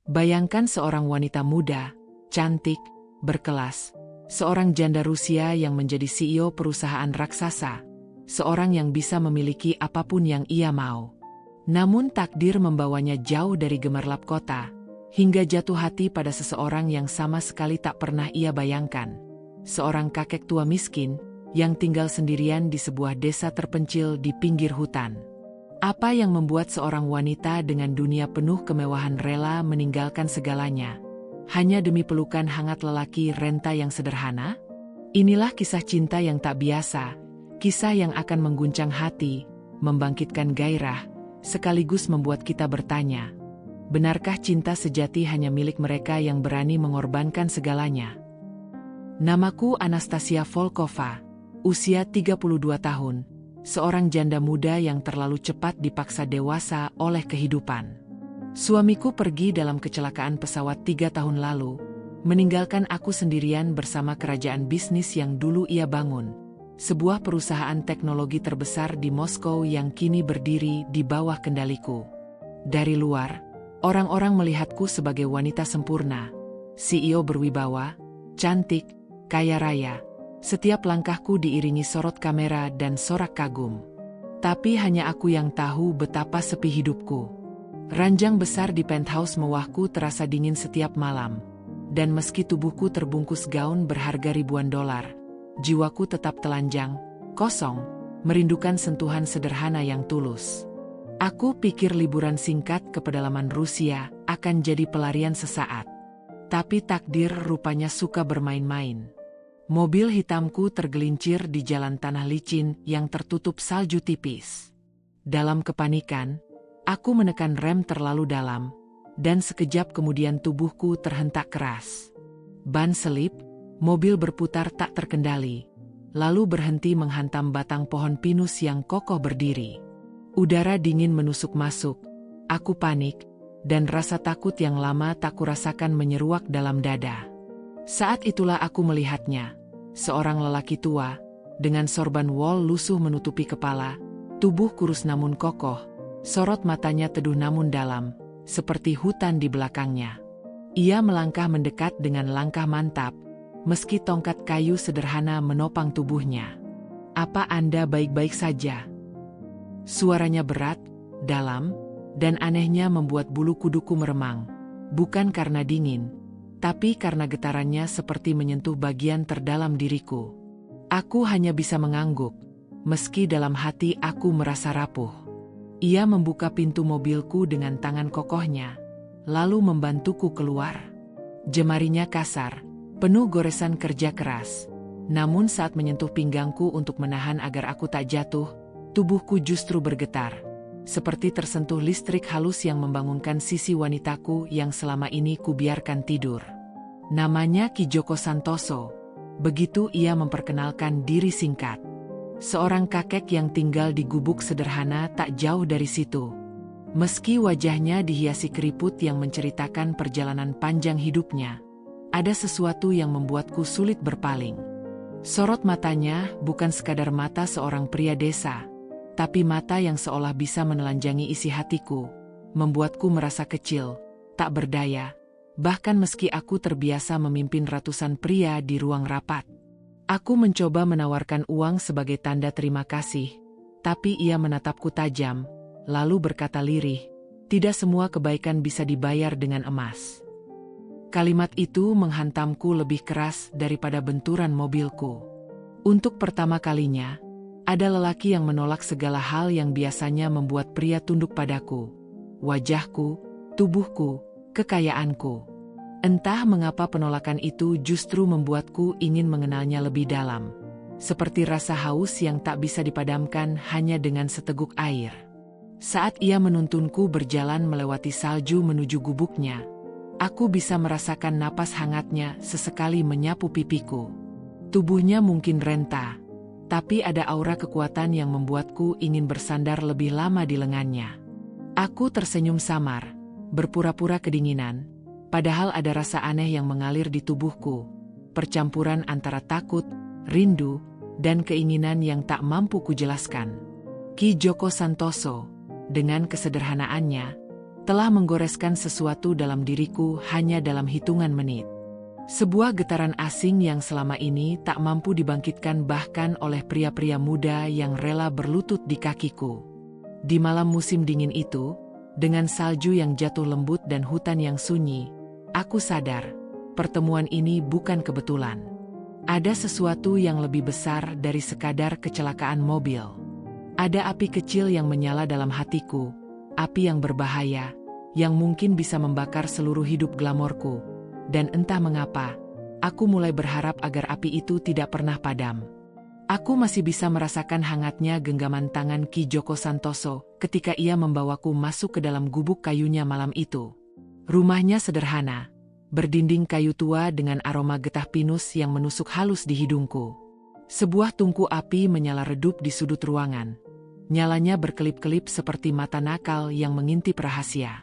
Bayangkan seorang wanita muda, cantik, berkelas, seorang janda Rusia yang menjadi CEO perusahaan raksasa, seorang yang bisa memiliki apapun yang ia mau. Namun takdir membawanya jauh dari gemerlap kota, hingga jatuh hati pada seseorang yang sama sekali tak pernah ia bayangkan. Seorang kakek tua miskin, yang tinggal sendirian di sebuah desa terpencil di pinggir hutan. Apa yang membuat seorang wanita dengan dunia penuh kemewahan rela meninggalkan segalanya, hanya demi pelukan hangat lelaki renta yang sederhana? Inilah kisah cinta yang tak biasa, kisah yang akan mengguncang hati, membangkitkan gairah, sekaligus membuat kita bertanya, benarkah cinta sejati hanya milik mereka yang berani mengorbankan segalanya? Namaku Anastasia Volkova, usia 32 tahun. Seorang janda muda yang terlalu cepat dipaksa dewasa oleh kehidupan. Suamiku pergi dalam kecelakaan pesawat 3 tahun lalu, meninggalkan aku sendirian bersama kerajaan bisnis yang dulu ia bangun. Sebuah perusahaan teknologi terbesar di Moskow yang kini berdiri di bawah kendaliku. Dari luar, orang-orang melihatku sebagai wanita sempurna, CEO berwibawa, cantik, kaya raya. Setiap langkahku diiringi sorot kamera dan sorak kagum. Tapi hanya aku yang tahu betapa sepi hidupku. Ranjang besar di penthouse mewahku terasa dingin setiap malam. Dan meski tubuhku terbungkus gaun berharga ribuan dolar, jiwaku tetap telanjang, kosong, merindukan sentuhan sederhana yang tulus. Aku pikir liburan singkat ke pedalaman Rusia akan jadi pelarian sesaat. Tapi takdir rupanya suka bermain-main. Mobil hitamku tergelincir di jalan tanah licin yang tertutup salju tipis. Dalam kepanikan, aku menekan rem terlalu dalam, dan sekejap kemudian tubuhku terhentak keras. Ban selip, mobil berputar tak terkendali, lalu berhenti menghantam batang pohon pinus yang kokoh berdiri. Udara dingin menusuk masuk, aku panik, dan rasa takut yang lama tak kurasakan menyeruak dalam dada. Saat itulah aku melihatnya, seorang lelaki tua, dengan sorban wol lusuh menutupi kepala, tubuh kurus namun kokoh, sorot matanya teduh namun dalam, seperti hutan di belakangnya. Ia melangkah mendekat dengan langkah mantap, meski tongkat kayu sederhana menopang tubuhnya. "Apa Anda baik-baik saja?" Suaranya berat, dalam, dan anehnya membuat bulu kuduku meremang, bukan karena dingin, tapi karena getarannya seperti menyentuh bagian terdalam diriku. Aku hanya bisa mengangguk, meski dalam hati aku merasa rapuh. Ia membuka pintu mobilku dengan tangan kokohnya, lalu membantuku keluar. Jemarinya kasar, penuh goresan kerja keras. Namun saat menyentuh pinggangku untuk menahan agar aku tak jatuh, tubuhku justru bergetar, seperti tersentuh listrik halus yang membangunkan sisi wanitaku yang selama ini kubiarkan tidur. Namanya Ki Joko Santoso. Begitu ia memperkenalkan diri singkat. Seorang kakek yang tinggal di gubuk sederhana tak jauh dari situ. Meski wajahnya dihiasi keriput yang menceritakan perjalanan panjang hidupnya, ada sesuatu yang membuatku sulit berpaling. Sorot matanya bukan sekadar mata seorang pria desa, tapi mata yang seolah bisa menelanjangi isi hatiku, membuatku merasa kecil, tak berdaya, bahkan meski aku terbiasa memimpin ratusan pria di ruang rapat. Aku mencoba menawarkan uang sebagai tanda terima kasih, tapi ia menatapku tajam, lalu berkata lirih, "Tidak semua kebaikan bisa dibayar dengan emas." Kalimat itu menghantamku lebih keras daripada benturan mobilku. Untuk pertama kalinya, ada lelaki yang menolak segala hal yang biasanya membuat pria tunduk padaku. Wajahku, tubuhku, kekayaanku. Entah mengapa penolakan itu justru membuatku ingin mengenalnya lebih dalam. Seperti rasa haus yang tak bisa dipadamkan hanya dengan seteguk air. Saat ia menuntunku berjalan melewati salju menuju gubuknya, aku bisa merasakan napas hangatnya sesekali menyapu pipiku. Tubuhnya mungkin renta, tapi ada aura kekuatan yang membuatku ingin bersandar lebih lama di lengannya. Aku tersenyum samar, berpura-pura kedinginan, padahal ada rasa aneh yang mengalir di tubuhku, percampuran antara takut, rindu, dan keinginan yang tak mampu kujelaskan. Ki Joko Santoso, dengan kesederhanaannya, telah menggoreskan sesuatu dalam diriku hanya dalam hitungan menit. Sebuah getaran asing yang selama ini tak mampu dibangkitkan bahkan oleh pria-pria muda yang rela berlutut di kakiku. Di malam musim dingin itu, dengan salju yang jatuh lembut dan hutan yang sunyi, aku sadar, pertemuan ini bukan kebetulan. Ada sesuatu yang lebih besar dari sekadar kecelakaan mobil. Ada api kecil yang menyala dalam hatiku, api yang berbahaya, yang mungkin bisa membakar seluruh hidup glamorku. Dan entah mengapa, aku mulai berharap agar api itu tidak pernah padam. Aku masih bisa merasakan hangatnya genggaman tangan Ki Joko Santoso ketika ia membawaku masuk ke dalam gubuk kayunya malam itu. Rumahnya sederhana, berdinding kayu tua dengan aroma getah pinus yang menusuk halus di hidungku. Sebuah tungku api menyala redup di sudut ruangan. Nyalanya berkelip-kelip seperti mata nakal yang mengintip rahasia.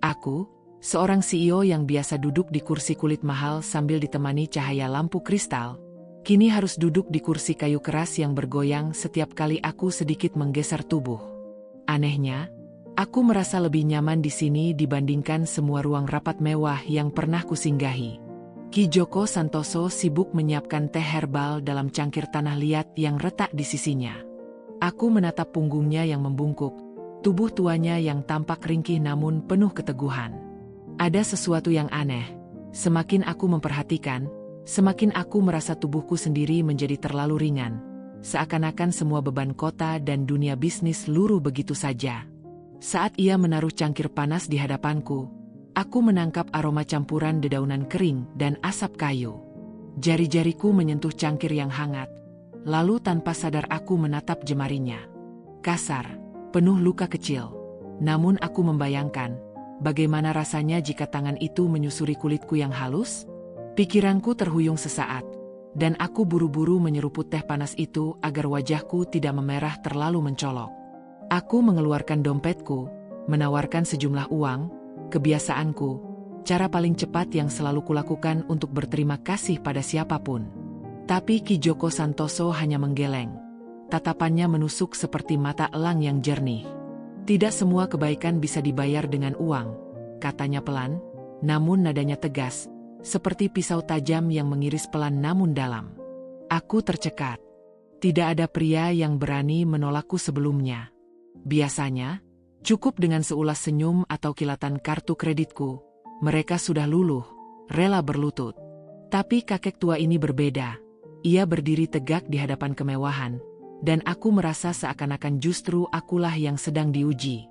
Aku, seorang CEO yang biasa duduk di kursi kulit mahal sambil ditemani cahaya lampu kristal, kini harus duduk di kursi kayu keras yang bergoyang setiap kali aku sedikit menggeser tubuh. Anehnya, aku merasa lebih nyaman di sini dibandingkan semua ruang rapat mewah yang pernah kusinggahi. Ki Joko Santoso sibuk menyiapkan teh herbal dalam cangkir tanah liat yang retak di sisinya. Aku menatap punggungnya yang membungkuk, tubuh tuanya yang tampak ringkih namun penuh keteguhan. Ada sesuatu yang aneh. Semakin aku memperhatikan, semakin aku merasa tubuhku sendiri menjadi terlalu ringan. Seakan-akan semua beban kota dan dunia bisnis luruh begitu saja. Saat ia menaruh cangkir panas di hadapanku, aku menangkap aroma campuran dedaunan kering dan asap kayu. Jari-jariku menyentuh cangkir yang hangat. Lalu tanpa sadar aku menatap jemarinya. Kasar, penuh luka kecil. Namun aku membayangkan, bagaimana rasanya jika tangan itu menyusuri kulitku yang halus? Pikiranku terhuyung sesaat, dan aku buru-buru menyeruput teh panas itu agar wajahku tidak memerah terlalu mencolok. Aku mengeluarkan dompetku, menawarkan sejumlah uang, kebiasaanku, cara paling cepat yang selalu kulakukan untuk berterima kasih pada siapapun. Tapi Ki Joko Santoso hanya menggeleng. Tatapannya menusuk seperti mata elang yang jernih. Tidak semua kebaikan bisa dibayar dengan uang, katanya pelan, namun nadanya tegas, seperti pisau tajam yang mengiris pelan namun dalam. Aku tercekat. Tidak ada pria yang berani menolakku sebelumnya. Biasanya, cukup dengan seulas senyum atau kilatan kartu kreditku, mereka sudah luluh, rela berlutut. Tapi kakek tua ini berbeda. Ia berdiri tegak di hadapan kemewahan, dan aku merasa seakan-akan justru akulah yang sedang diuji.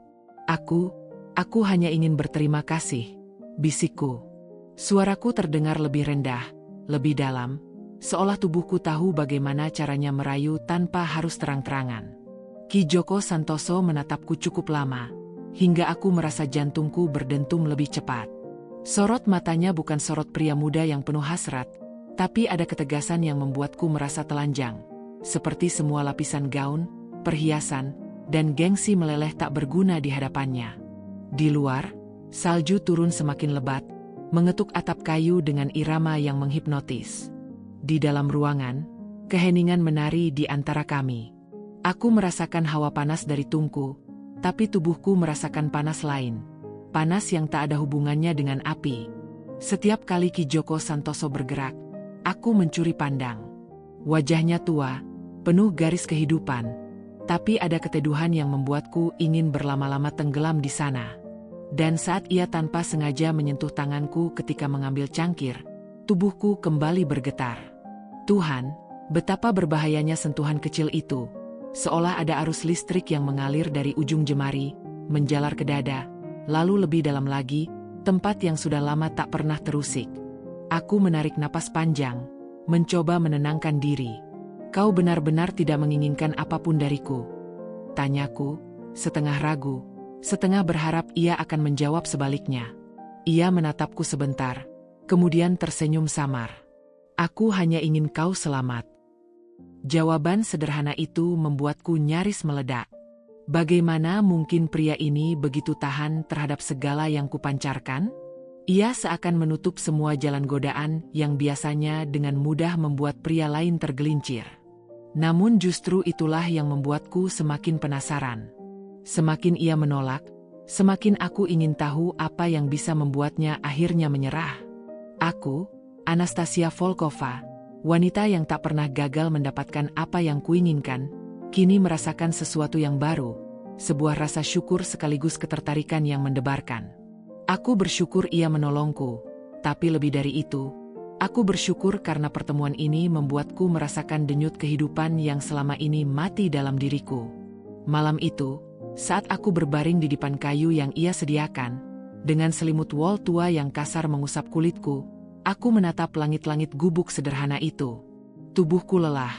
Aku hanya ingin berterima kasih, bisikku. Suaraku terdengar lebih rendah, lebih dalam, seolah tubuhku tahu bagaimana caranya merayu tanpa harus terang-terangan. Ki Joko Santoso menatapku cukup lama, hingga aku merasa jantungku berdentum lebih cepat. Sorot matanya bukan sorot pria muda yang penuh hasrat, tapi ada ketegasan yang membuatku merasa telanjang. Seperti semua lapisan gaun, perhiasan, dan gengsi meleleh tak berguna di hadapannya. Di luar, salju turun semakin lebat, mengetuk atap kayu dengan irama yang menghipnotis. Di dalam ruangan, keheningan menari di antara kami. Aku merasakan hawa panas dari tungku, tapi tubuhku merasakan panas lain. Panas yang tak ada hubungannya dengan api. Setiap kali Ki Joko Santoso bergerak, aku mencuri pandang. Wajahnya tua, penuh garis kehidupan, tapi ada keteduhan yang membuatku ingin berlama-lama tenggelam di sana. Dan saat ia tanpa sengaja menyentuh tanganku ketika mengambil cangkir, tubuhku kembali bergetar. Tuhan, betapa berbahayanya sentuhan kecil itu. Seolah ada arus listrik yang mengalir dari ujung jemari, menjalar ke dada, lalu lebih dalam lagi, tempat yang sudah lama tak pernah terusik. Aku menarik napas panjang, mencoba menenangkan diri. Kau benar-benar tidak menginginkan apapun dariku? Tanyaku, setengah ragu, setengah berharap ia akan menjawab sebaliknya. Ia menatapku sebentar, kemudian tersenyum samar. Aku hanya ingin kau selamat. Jawaban sederhana itu membuatku nyaris meledak. Bagaimana mungkin pria ini begitu tahan terhadap segala yang kupancarkan? Ia seakan menutup semua jalan godaan yang biasanya dengan mudah membuat pria lain tergelincir. Namun justru itulah yang membuatku semakin penasaran. Semakin ia menolak, Semakin aku ingin tahu apa yang bisa membuatnya akhirnya menyerah. Aku, Anastasia Volkova, wanita yang tak pernah gagal mendapatkan apa yang kuinginkan, kini merasakan sesuatu yang baru, sebuah rasa syukur sekaligus ketertarikan yang mendebarkan. Aku bersyukur ia menolongku, tapi lebih dari itu, aku bersyukur karena pertemuan ini membuatku merasakan denyut kehidupan yang selama ini mati dalam diriku. Malam itu, saat aku berbaring di dipan kayu yang ia sediakan, dengan selimut wol tua yang kasar mengusap kulitku, aku menatap langit-langit gubuk sederhana itu. Tubuhku lelah,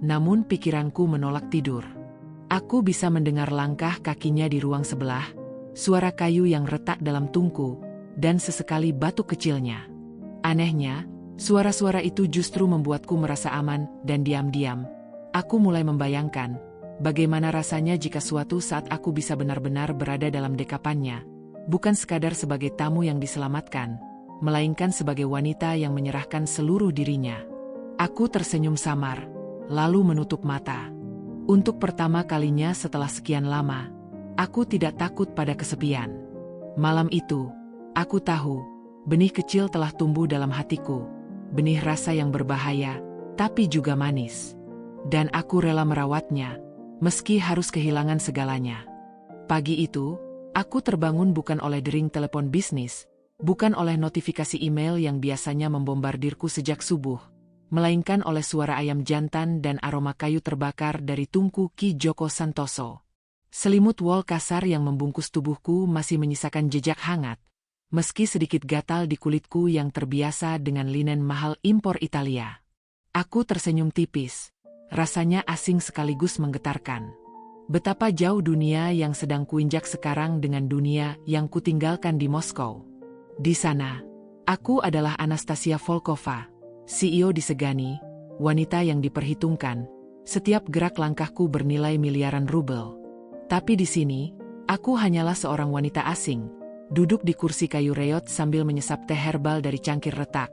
namun pikiranku menolak tidur. Aku bisa mendengar langkah kakinya di ruang sebelah, suara kayu yang retak dalam tungku, dan sesekali batuk kecilnya. Anehnya, suara-suara itu justru membuatku merasa aman, dan diam-diam aku mulai membayangkan bagaimana rasanya jika suatu saat aku bisa benar-benar berada dalam dekapannya, bukan sekadar sebagai tamu yang diselamatkan, melainkan sebagai wanita yang menyerahkan seluruh dirinya. Aku tersenyum samar, lalu menutup mata. Untuk pertama kalinya setelah sekian lama, aku tidak takut pada kesepian. Malam itu, aku tahu, benih kecil telah tumbuh dalam hatiku, benih rasa yang berbahaya, tapi juga manis. Dan aku rela merawatnya, meski harus kehilangan segalanya. Pagi itu, aku terbangun bukan oleh dering telepon bisnis, bukan oleh notifikasi email yang biasanya membombardirku sejak subuh, melainkan oleh suara ayam jantan dan aroma kayu terbakar dari tungku Ki Joko Santoso. Selimut wol kasar yang membungkus tubuhku masih menyisakan jejak hangat, meski sedikit gatal di kulitku yang terbiasa dengan linen mahal impor Italia. Aku tersenyum tipis. Rasanya asing sekaligus menggetarkan. Betapa jauh dunia yang sedang kuinjak sekarang dengan dunia yang kutinggalkan di Moskow. Di sana, aku adalah Anastasia Volkova, CEO disegani, wanita yang diperhitungkan. Setiap gerak langkahku bernilai miliaran rubel. Tapi di sini, aku hanyalah seorang wanita asing, duduk di kursi kayu reot sambil menyesap teh herbal dari cangkir retak,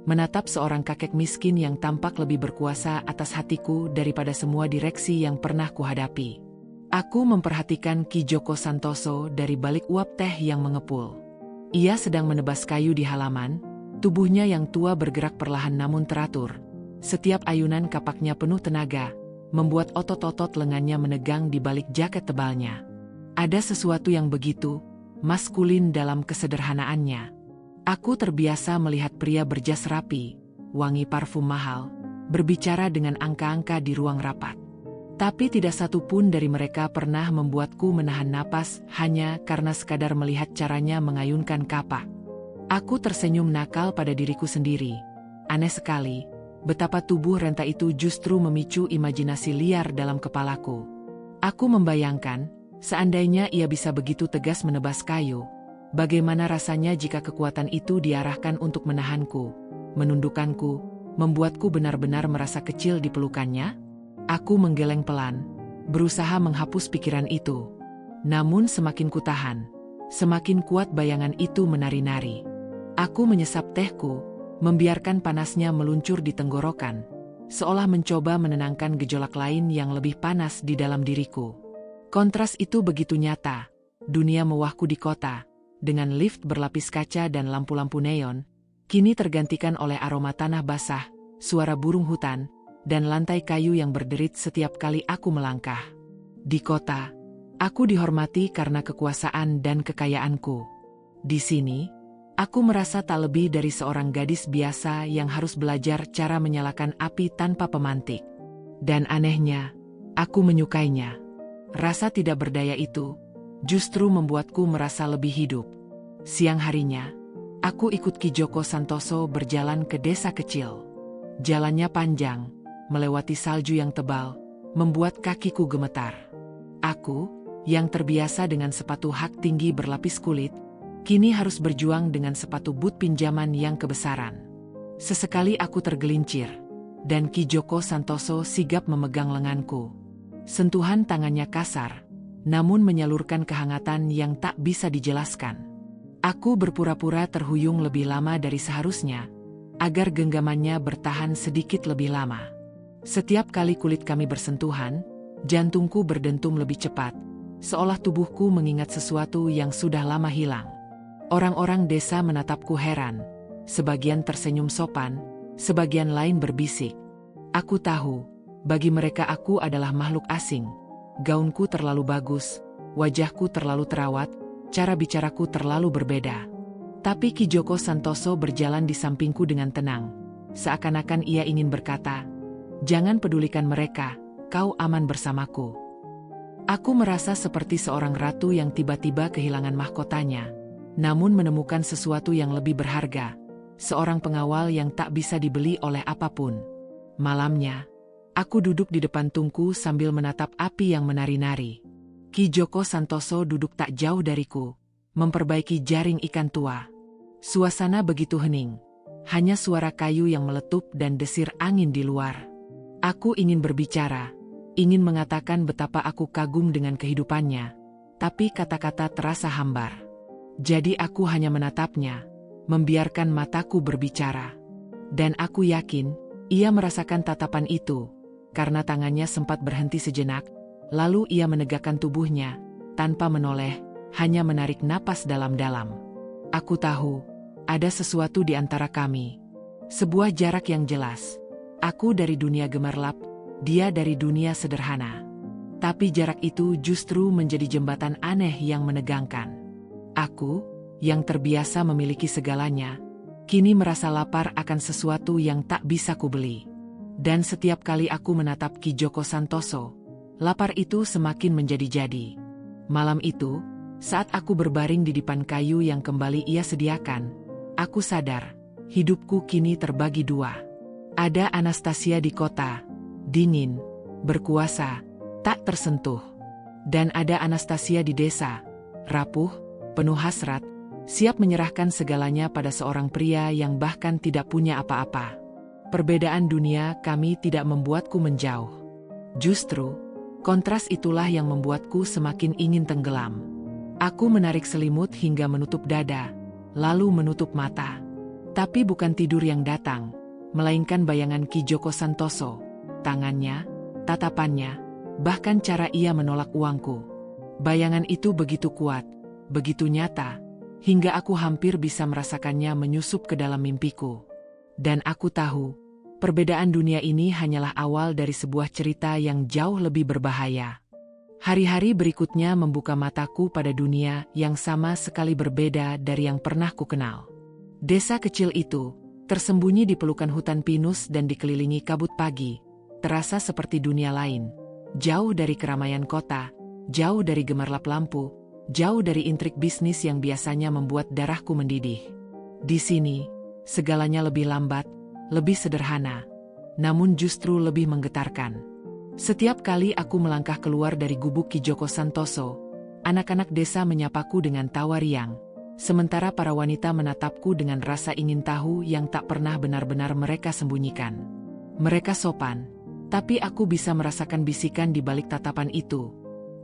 menatap seorang kakek miskin yang tampak lebih berkuasa atas hatiku daripada semua direksi yang pernah kuhadapi. Aku memperhatikan Ki Joko Santoso dari balik uap teh yang mengepul. Ia sedang menebas kayu di halaman, tubuhnya yang tua bergerak perlahan namun teratur. Setiap ayunan kapaknya penuh tenaga, membuat otot-otot lengannya menegang di balik jaket tebalnya. Ada sesuatu yang begitu maskulin dalam kesederhanaannya. Aku terbiasa melihat pria berjas rapi, wangi parfum mahal, berbicara dengan angka-angka di ruang rapat. Tapi tidak satu pun dari mereka pernah membuatku menahan napas hanya karena sekadar melihat caranya mengayunkan kapak. Aku tersenyum nakal pada diriku sendiri. Aneh sekali, betapa tubuh renta itu justru memicu imajinasi liar dalam kepalaku. Aku membayangkan, seandainya ia bisa begitu tegas menebas kayu, bagaimana rasanya jika kekuatan itu diarahkan untuk menahanku, menundukkanku, membuatku benar-benar merasa kecil di pelukannya? Aku menggeleng pelan, berusaha menghapus pikiran itu. Namun semakin kutahan, semakin kuat bayangan itu menari-nari. Aku menyesap tehku, membiarkan panasnya meluncur di tenggorokan, seolah mencoba menenangkan gejolak lain yang lebih panas di dalam diriku. Kontras itu begitu nyata, dunia mewahku di kota, dengan lift berlapis kaca dan lampu-lampu neon, kini tergantikan oleh aroma tanah basah, suara burung hutan, dan lantai kayu yang berderit setiap kali aku melangkah. Di kota, aku dihormati karena kekuasaan dan kekayaanku. Di sini, aku merasa tak lebih dari seorang gadis biasa yang harus belajar cara menyalakan api tanpa pemantik. Dan anehnya, aku menyukainya. Rasa tidak berdaya itu justru membuatku merasa lebih hidup. Siang harinya, aku ikut Ki Joko Santoso berjalan ke desa kecil. Jalannya panjang, melewati salju yang tebal, membuat kakiku gemetar. Aku, yang terbiasa dengan sepatu hak tinggi berlapis kulit, kini harus berjuang dengan sepatu boot pinjaman yang kebesaran. Sesekali aku tergelincir, dan Ki Joko Santoso sigap memegang lenganku. Sentuhan tangannya kasar, namun menyalurkan kehangatan yang tak bisa dijelaskan. Aku berpura-pura terhuyung lebih lama dari seharusnya, agar genggamannya bertahan sedikit lebih lama. Setiap kali kulit kami bersentuhan, jantungku berdentum lebih cepat, seolah tubuhku mengingat sesuatu yang sudah lama hilang. Orang-orang desa menatapku heran. Sebagian tersenyum sopan, sebagian lain berbisik. Aku tahu, bagi mereka aku adalah makhluk asing. Gaunku terlalu bagus, wajahku terlalu terawat, cara bicaraku terlalu berbeda. Tapi Ki Joko Santoso berjalan di sampingku dengan tenang. Seakan-akan ia ingin berkata, "Jangan pedulikan mereka, kau aman bersamaku." Aku merasa seperti seorang ratu yang tiba-tiba kehilangan mahkotanya, namun menemukan sesuatu yang lebih berharga. Seorang pengawal yang tak bisa dibeli oleh apapun. Malamnya, aku duduk di depan tungku sambil menatap api yang menari-nari. Ki Joko Santoso duduk tak jauh dariku, memperbaiki jaring ikan tua. Suasana begitu hening, hanya suara kayu yang meletup dan desir angin di luar. Aku ingin berbicara, ingin mengatakan betapa aku kagum dengan kehidupannya, tapi kata-kata terasa hambar. Jadi aku hanya menatapnya, membiarkan mataku berbicara. Dan aku yakin, ia merasakan tatapan itu, karena tangannya sempat berhenti sejenak, lalu ia menegakkan tubuhnya, tanpa menoleh, hanya menarik napas dalam-dalam. Aku tahu, ada sesuatu di antara kami. Sebuah jarak yang jelas. Aku dari dunia gemerlap, dia dari dunia sederhana. Tapi jarak itu justru menjadi jembatan aneh yang menegangkan. Aku, yang terbiasa memiliki segalanya, kini merasa lapar akan sesuatu yang tak bisa kubeli. Dan setiap kali aku menatap Ki Joko Santoso, lapar itu semakin menjadi-jadi. Malam itu, saat aku berbaring di dipan kayu yang kembali ia sediakan, aku sadar, hidupku kini terbagi dua. Ada Anastasia di kota, dingin, berkuasa, tak tersentuh. Dan ada Anastasia di desa, rapuh, penuh hasrat, siap menyerahkan segalanya pada seorang pria yang bahkan tidak punya apa-apa. Perbedaan dunia kami tidak membuatku menjauh. Justru, kontras itulah yang membuatku semakin ingin tenggelam. Aku menarik selimut hingga menutup dada, lalu menutup mata. Tapi bukan tidur yang datang, melainkan bayangan Ki Joko Santoso, tangannya, tatapannya, bahkan cara ia menolak uangku. Bayangan itu begitu kuat, begitu nyata, hingga aku hampir bisa merasakannya menyusup ke dalam mimpiku. Dan aku tahu, perbedaan dunia ini hanyalah awal dari sebuah cerita yang jauh lebih berbahaya. Hari-hari berikutnya membuka mataku pada dunia yang sama sekali berbeda dari yang pernah kukenal. Desa kecil itu, tersembunyi di pelukan hutan pinus dan dikelilingi kabut pagi, terasa seperti dunia lain, jauh dari keramaian kota, jauh dari gemerlap lampu, jauh dari intrik bisnis yang biasanya membuat darahku mendidih. Di sini, segalanya lebih lambat, lebih sederhana, namun justru lebih menggetarkan. Setiap kali aku melangkah keluar dari gubuk Ki Joko Santoso, anak-anak desa menyapaku dengan tawa riang, sementara para wanita menatapku dengan rasa ingin tahu yang tak pernah benar-benar mereka sembunyikan. Mereka sopan, tapi aku bisa merasakan bisikan di balik tatapan itu.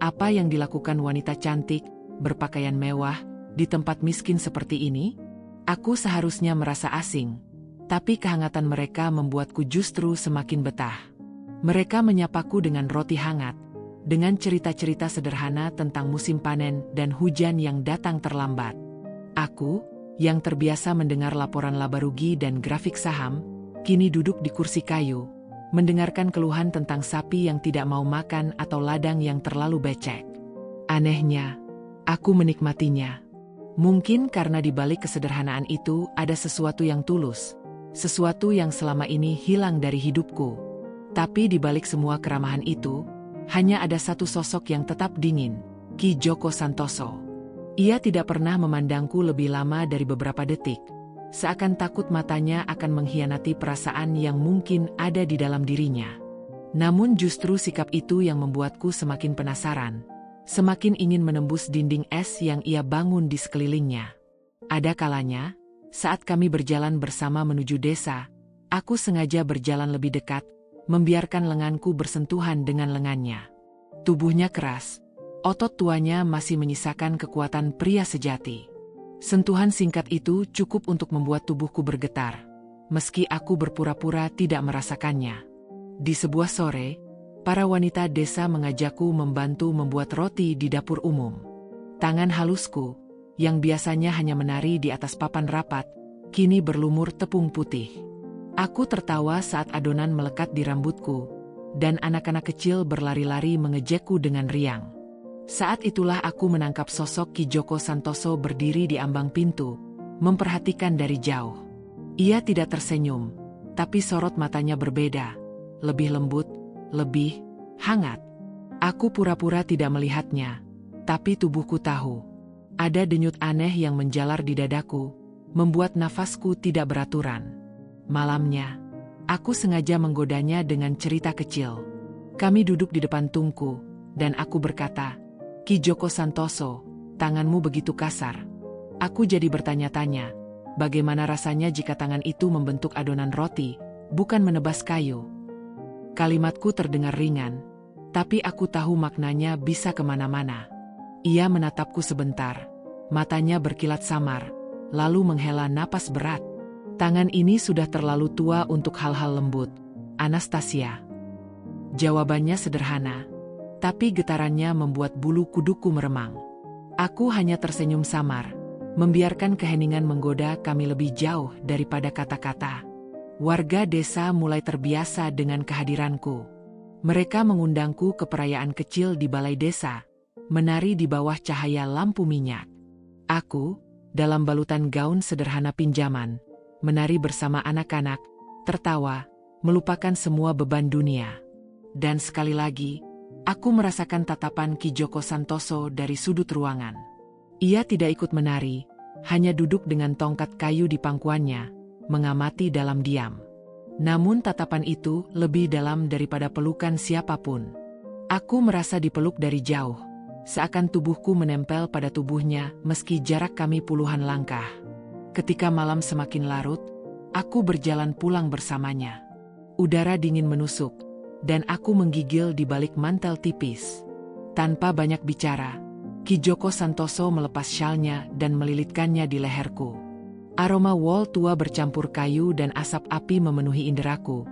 Apa yang dilakukan wanita cantik, berpakaian mewah, di tempat miskin seperti ini? Aku seharusnya merasa asing, tapi kehangatan mereka membuatku justru semakin betah. Mereka menyapaku dengan roti hangat, dengan cerita-cerita sederhana tentang musim panen dan hujan yang datang terlambat. Aku, yang terbiasa mendengar laporan laba rugi dan grafik saham, kini duduk di kursi kayu, mendengarkan keluhan tentang sapi yang tidak mau makan atau ladang yang terlalu becek. Anehnya, aku menikmatinya. Mungkin karena di balik kesederhanaan itu ada sesuatu yang tulus, sesuatu yang selama ini hilang dari hidupku. Tapi di balik semua keramahan itu, hanya ada satu sosok yang tetap dingin, Ki Joko Santoso. Ia tidak pernah memandangku lebih lama dari beberapa detik, seakan takut matanya akan mengkhianati perasaan yang mungkin ada di dalam dirinya. Namun justru sikap itu yang membuatku semakin penasaran, semakin ingin menembus dinding es yang ia bangun di sekelilingnya. Ada kalanya, saat kami berjalan bersama menuju desa, aku sengaja berjalan lebih dekat, membiarkan lenganku bersentuhan dengan lengannya. Tubuhnya keras, otot tuanya masih menyisakan kekuatan pria sejati. Sentuhan singkat itu cukup untuk membuat tubuhku bergetar, meski aku berpura-pura tidak merasakannya. Di sebuah sore, Para wanita desa mengajakku membantu membuat roti di dapur umum. Tangan halusku, yang biasanya hanya menari di atas papan rapat, kini berlumur tepung putih. Aku tertawa saat adonan melekat di rambutku, dan anak-anak kecil berlari-lari mengejekku dengan riang. Saat itulah aku menangkap sosok Ki Djoko Santoso berdiri di ambang pintu, memperhatikan dari jauh. Ia tidak tersenyum, tapi sorot matanya berbeda, lebih lembut, lebih hangat. Aku pura-pura tidak melihatnya, tapi tubuhku tahu. Ada denyut aneh yang menjalar di dadaku, membuat nafasku tidak beraturan. Malamnya, aku sengaja menggodanya dengan cerita kecil. Kami duduk di depan tungku, dan aku berkata, "Ki Djoko Santoso, tanganmu begitu kasar." Aku jadi bertanya-tanya, bagaimana rasanya jika tangan itu membentuk adonan roti, bukan menebas kayu. Kalimatku terdengar ringan, tapi aku tahu maknanya bisa kemana-mana. Ia menatapku sebentar, matanya berkilat samar, lalu menghela napas berat. Tangan ini sudah terlalu tua untuk hal-hal lembut, Anastasia. Jawabannya sederhana, tapi getarannya membuat bulu kuduku meremang. Aku hanya tersenyum samar, membiarkan keheningan menggoda kami lebih jauh daripada kata-kata. Warga desa mulai terbiasa dengan kehadiranku. Mereka mengundangku ke perayaan kecil di balai desa, menari di bawah cahaya lampu minyak. Aku, dalam balutan gaun sederhana pinjaman, menari bersama anak-anak, tertawa, melupakan semua beban dunia. Dan sekali lagi, aku merasakan tatapan Ki Djoko Santoso dari sudut ruangan. Ia tidak ikut menari, hanya duduk dengan tongkat kayu di pangkuannya, mengamati dalam diam. Namun tatapan itu lebih dalam daripada pelukan siapapun. Aku merasa dipeluk dari jauh, seakan tubuhku menempel pada tubuhnya meski jarak kami puluhan langkah. Ketika malam semakin larut, aku berjalan pulang bersamanya. Udara dingin menusuk, dan aku menggigil di balik mantel tipis. Tanpa banyak bicara, Ki Djoko Santoso melepas syalnya dan melilitkannya di leherku. Aroma wol tua bercampur kayu dan asap api memenuhi inderaku,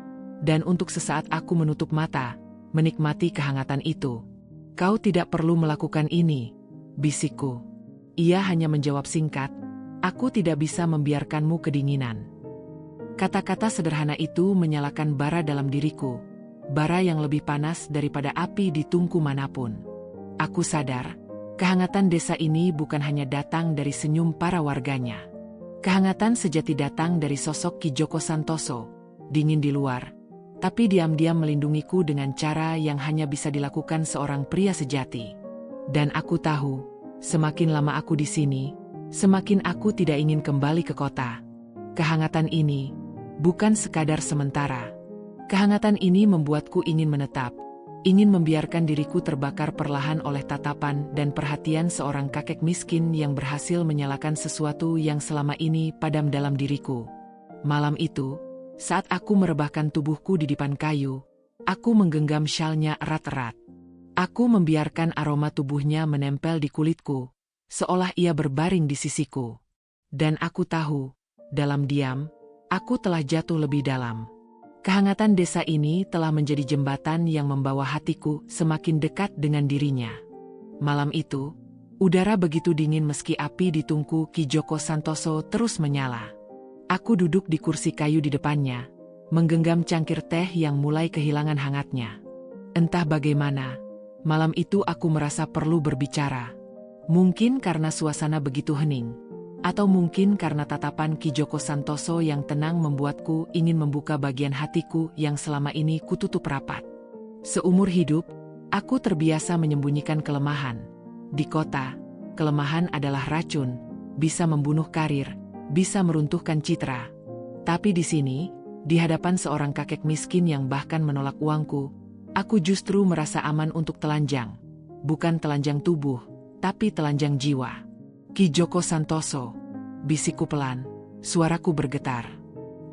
dan untuk sesaat aku menutup mata, menikmati kehangatan itu. "Kau tidak perlu melakukan ini," bisikku. Ia hanya menjawab singkat, "Aku tidak bisa membiarkanmu kedinginan." Kata-kata sederhana itu menyalakan bara dalam diriku, bara yang lebih panas daripada api di tungku manapun. Aku sadar, kehangatan desa ini bukan hanya datang dari senyum para warganya. Kehangatan sejati datang dari sosok Ki Djoko Santoso, dingin di luar, tapi diam-diam melindungiku dengan cara yang hanya bisa dilakukan seorang pria sejati. Dan aku tahu, semakin lama aku di sini, semakin aku tidak ingin kembali ke kota. Kehangatan ini bukan sekadar sementara. Kehangatan ini membuatku ingin menetap, ingin membiarkan diriku terbakar perlahan oleh tatapan dan perhatian seorang kakek miskin yang berhasil menyalakan sesuatu yang selama ini padam dalam diriku. Malam itu, saat aku merebahkan tubuhku di dipan kayu, aku menggenggam syalnya erat-erat. Aku membiarkan aroma tubuhnya menempel di kulitku, seolah ia berbaring di sisiku. Dan aku tahu, dalam diam, aku telah jatuh lebih dalam. Kehangatan desa ini telah menjadi jembatan yang membawa hatiku semakin dekat dengan dirinya. Malam itu, udara begitu dingin meski api di tungku Ki Djoko Santoso terus menyala. Aku duduk di kursi kayu di depannya, menggenggam cangkir teh yang mulai kehilangan hangatnya. Entah bagaimana, malam itu aku merasa perlu berbicara. Mungkin karena suasana begitu hening, atau mungkin karena tatapan Ki Djoko Santoso yang tenang membuatku ingin membuka bagian hatiku yang selama ini kututup rapat. Seumur hidup, aku terbiasa menyembunyikan kelemahan. Di kota, kelemahan adalah racun, bisa membunuh karir, bisa meruntuhkan citra. Tapi di sini, di hadapan seorang kakek miskin yang bahkan menolak uangku, aku justru merasa aman untuk telanjang. Bukan telanjang tubuh, tapi telanjang jiwa. "Ki Djoko Santoso," bisikku pelan, suaraku bergetar.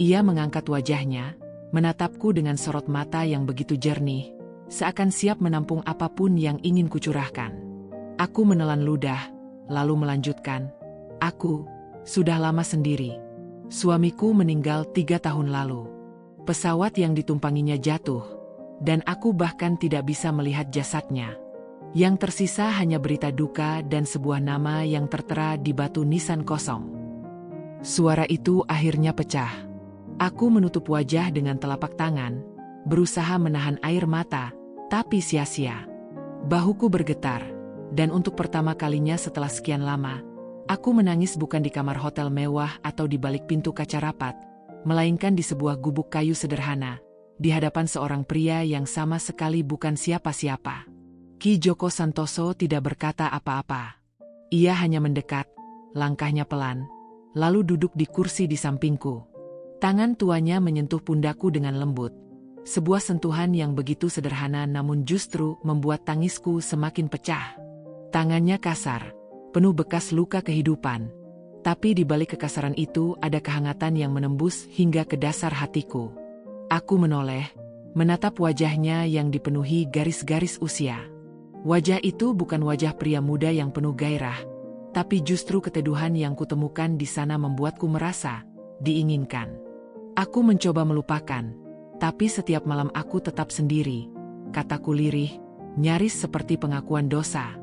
Ia mengangkat wajahnya, menatapku dengan sorot mata yang begitu jernih, seakan siap menampung apapun yang ingin kucurahkan. Aku menelan ludah, lalu melanjutkan, "Aku sudah lama sendiri. Suamiku meninggal 3 tahun lalu. Pesawat yang ditumpanginya jatuh, dan aku bahkan tidak bisa melihat jasadnya. Yang tersisa hanya berita duka dan sebuah nama yang tertera di batu nisan kosong. Suara itu akhirnya pecah. Aku menutup wajah dengan telapak tangan, berusaha menahan air mata, tapi sia-sia. Bahuku bergetar, dan untuk pertama kalinya setelah sekian lama, aku menangis bukan di kamar hotel mewah atau di balik pintu kaca rapat, melainkan di sebuah gubuk kayu sederhana, di hadapan seorang pria yang sama sekali bukan siapa-siapa. Ki Joko Santoso tidak berkata apa-apa. Ia hanya mendekat, langkahnya pelan, lalu duduk di kursi di sampingku. Tangan tuanya menyentuh pundakku dengan lembut. Sebuah sentuhan yang begitu sederhana namun justru membuat tangisku semakin pecah. Tangannya kasar, penuh bekas luka kehidupan. Tapi di balik kekasaran itu ada kehangatan yang menembus hingga ke dasar hatiku. Aku menoleh, menatap wajahnya yang dipenuhi garis-garis usia. Wajah itu bukan wajah pria muda yang penuh gairah, tapi justru keteduhan yang kutemukan di sana membuatku merasa diinginkan. Aku mencoba melupakan, tapi setiap malam aku tetap sendiri. Kataku lirih, nyaris seperti pengakuan dosa.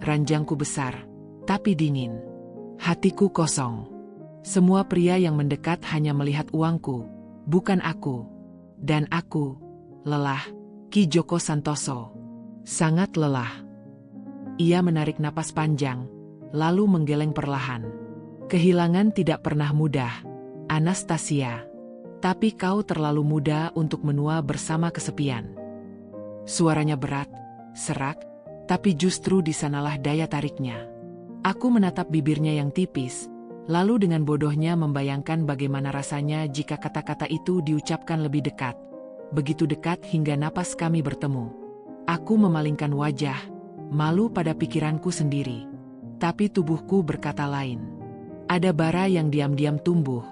Ranjangku besar, tapi dingin. Hatiku kosong. Semua pria yang mendekat hanya melihat uangku, bukan aku. Dan aku lelah. Ki Joko Santoso sangat lelah. Ia menarik napas panjang, lalu menggeleng perlahan. Kehilangan tidak pernah mudah, Anastasia. Tapi kau terlalu muda untuk menua bersama kesepian. Suaranya berat, serak, tapi justru di sanalah daya tariknya. Aku menatap bibirnya yang tipis, lalu dengan bodohnya membayangkan bagaimana rasanya jika kata-kata itu diucapkan lebih dekat. Begitu dekat hingga napas kami bertemu. Aku memalingkan wajah, malu pada pikiranku sendiri. Tapi tubuhku berkata lain. Ada bara yang diam-diam tumbuh,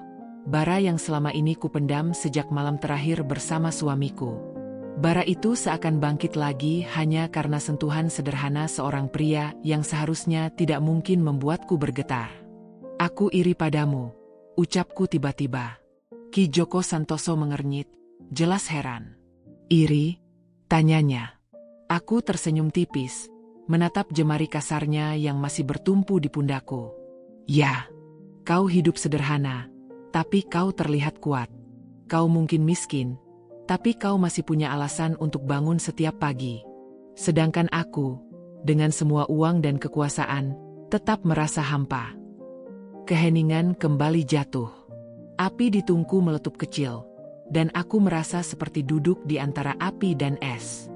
bara yang selama ini kupendam sejak malam terakhir bersama suamiku. Bara itu seakan bangkit lagi hanya karena sentuhan sederhana seorang pria yang seharusnya tidak mungkin membuatku bergetar. Aku iri padamu, ucapku tiba-tiba. Ki Joko Santoso mengernyit, jelas heran. Iri? Tanyanya. Aku tersenyum tipis, menatap jemari kasarnya yang masih bertumpu di pundakku. Ya, kau hidup sederhana, tapi kau terlihat kuat. Kau mungkin miskin, tapi kau masih punya alasan untuk bangun setiap pagi. Sedangkan aku, dengan semua uang dan kekuasaan, tetap merasa hampa. Keheningan kembali jatuh. Api di tungku meletup kecil, dan aku merasa seperti duduk di antara api dan es.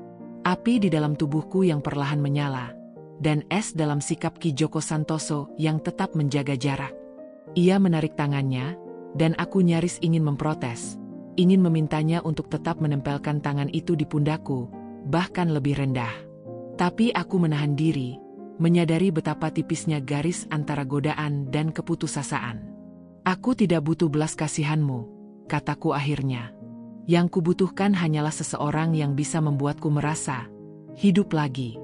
Api di dalam tubuhku yang perlahan menyala, dan es dalam sikap Ki Joko Santoso yang tetap menjaga jarak. Ia menarik tangannya, dan aku nyaris ingin memprotes, ingin memintanya untuk tetap menempelkan tangan itu di pundakku, bahkan lebih rendah. Tapi aku menahan diri, menyadari betapa tipisnya garis antara godaan dan keputusasaan. Aku tidak butuh belas kasihanmu, kataku akhirnya. Yang kubutuhkan hanyalah seseorang yang bisa membuatku merasa hidup lagi.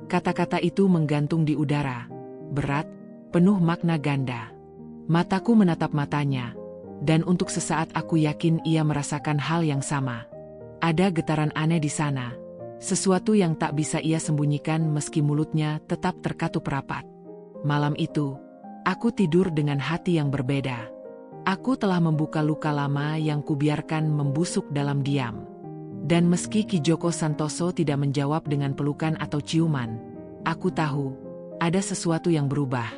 Kata-kata itu menggantung di udara, berat, penuh makna ganda. Mataku menatap matanya, dan untuk sesaat aku yakin ia merasakan hal yang sama. Ada getaran aneh di sana, sesuatu yang tak bisa ia sembunyikan meski mulutnya tetap terkatup rapat. Malam itu, aku tidur dengan hati yang berbeda. Aku telah membuka luka lama yang kubiarkan membusuk dalam diam. Dan meski Ki Joko Santoso tidak menjawab dengan pelukan atau ciuman, aku tahu, ada sesuatu yang berubah.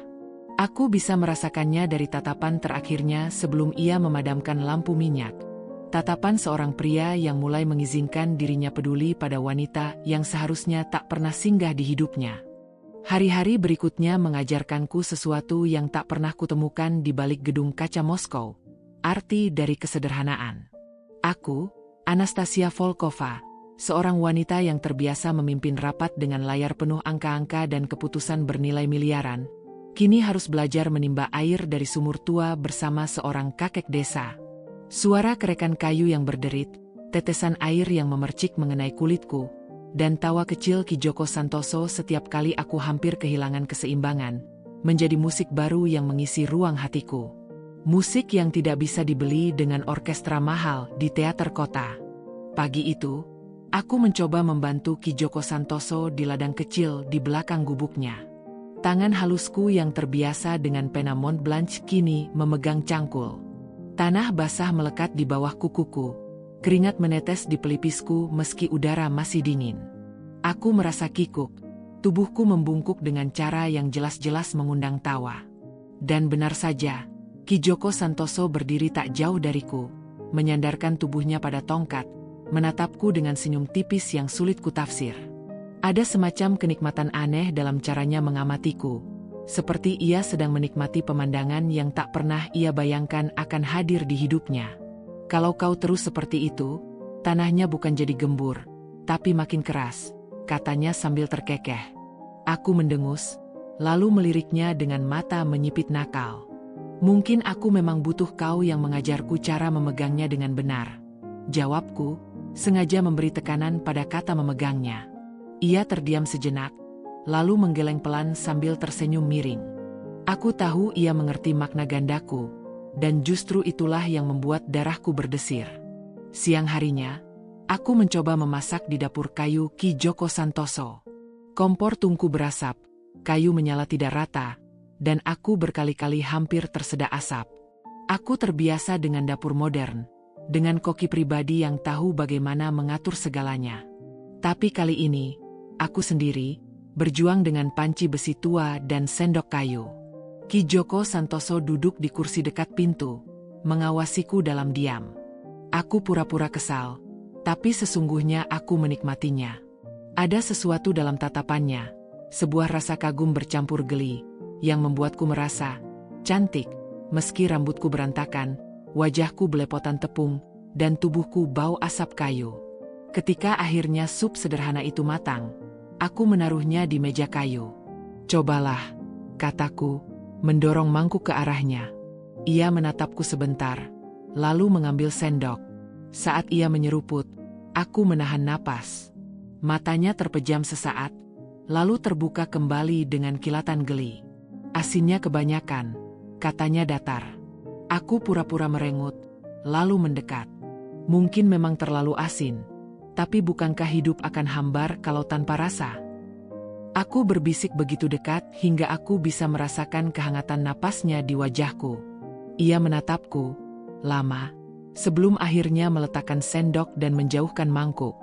Aku bisa merasakannya dari tatapan terakhirnya sebelum ia memadamkan lampu minyak. Tatapan seorang pria yang mulai mengizinkan dirinya peduli pada wanita yang seharusnya tak pernah singgah di hidupnya. Hari-hari berikutnya mengajarkanku sesuatu yang tak pernah kutemukan di balik gedung kaca Moskow. Arti dari kesederhanaan. Aku, Anastasia Volkova, seorang wanita yang terbiasa memimpin rapat dengan layar penuh angka-angka dan keputusan bernilai miliaran, kini harus belajar menimba air dari sumur tua bersama seorang kakek desa. Suara kerekan kayu yang berderit, tetesan air yang memercik mengenai kulitku, dan tawa kecil Ki Joko Santoso setiap kali aku hampir kehilangan keseimbangan, menjadi musik baru yang mengisi ruang hatiku. Musik yang tidak bisa dibeli dengan orkestra mahal di teater kota. Pagi itu, Aku mencoba membantu Ki Joko Santoso di ladang kecil di belakang gubuknya. Tangan halusku yang terbiasa dengan pena Mont Blanc kini memegang cangkul. Tanah basah melekat di bawah kukuku. Keringat menetes di pelipisku meski udara masih dingin. Aku merasa kikuk. Tubuhku membungkuk dengan cara yang jelas-jelas mengundang tawa. Dan benar saja, Ki Joko Santoso berdiri tak jauh dariku, menyandarkan tubuhnya pada tongkat, menatapku dengan senyum tipis yang sulit kutafsir. Ada semacam kenikmatan aneh dalam caranya mengamatiku, seperti ia sedang menikmati pemandangan yang tak pernah ia bayangkan akan hadir di hidupnya. Kalau kau terus seperti itu, tanahnya bukan jadi gembur, tapi makin keras, katanya sambil terkekeh. Aku mendengus, lalu meliriknya dengan mata menyipit nakal. Mungkin aku memang butuh kau yang mengajarku cara memegangnya dengan benar. Jawabku, sengaja memberi tekanan pada kata memegangnya. Ia terdiam sejenak, lalu menggeleng pelan sambil tersenyum miring. Aku tahu ia mengerti makna gandaku, dan justru itulah yang membuat darahku berdesir. Siang harinya, aku mencoba memasak di dapur kayu Ki Joko Santoso. Kompor tungku berasap, kayu menyala tidak rata, dan aku berkali-kali hampir tersedak asap. Aku terbiasa dengan dapur modern, dengan koki pribadi yang tahu bagaimana mengatur segalanya. Tapi kali ini, aku sendiri, berjuang dengan panci besi tua dan sendok kayu. Ki Joko Santoso duduk di kursi dekat pintu, mengawasiku dalam diam. Aku pura-pura kesal, tapi sesungguhnya aku menikmatinya. Ada sesuatu dalam tatapannya, sebuah rasa kagum bercampur geli, yang membuatku merasa cantik, meski rambutku berantakan, wajahku belepotan tepung, dan tubuhku bau asap kayu. Ketika akhirnya sup sederhana itu matang, aku menaruhnya di meja kayu. Cobalah, kataku, mendorong mangkuk ke arahnya. Ia menatapku sebentar, lalu mengambil sendok. Saat ia menyeruput, aku menahan napas. Matanya terpejam sesaat, lalu terbuka kembali dengan kilatan geli. Asinnya kebanyakan, katanya datar. Aku pura-pura merengut, lalu mendekat. Mungkin memang terlalu asin, tapi bukankah hidup akan hambar kalau tanpa rasa? Aku berbisik begitu dekat hingga aku bisa merasakan kehangatan napasnya di wajahku. Ia menatapku lama, sebelum akhirnya meletakkan sendok dan menjauhkan mangkuk.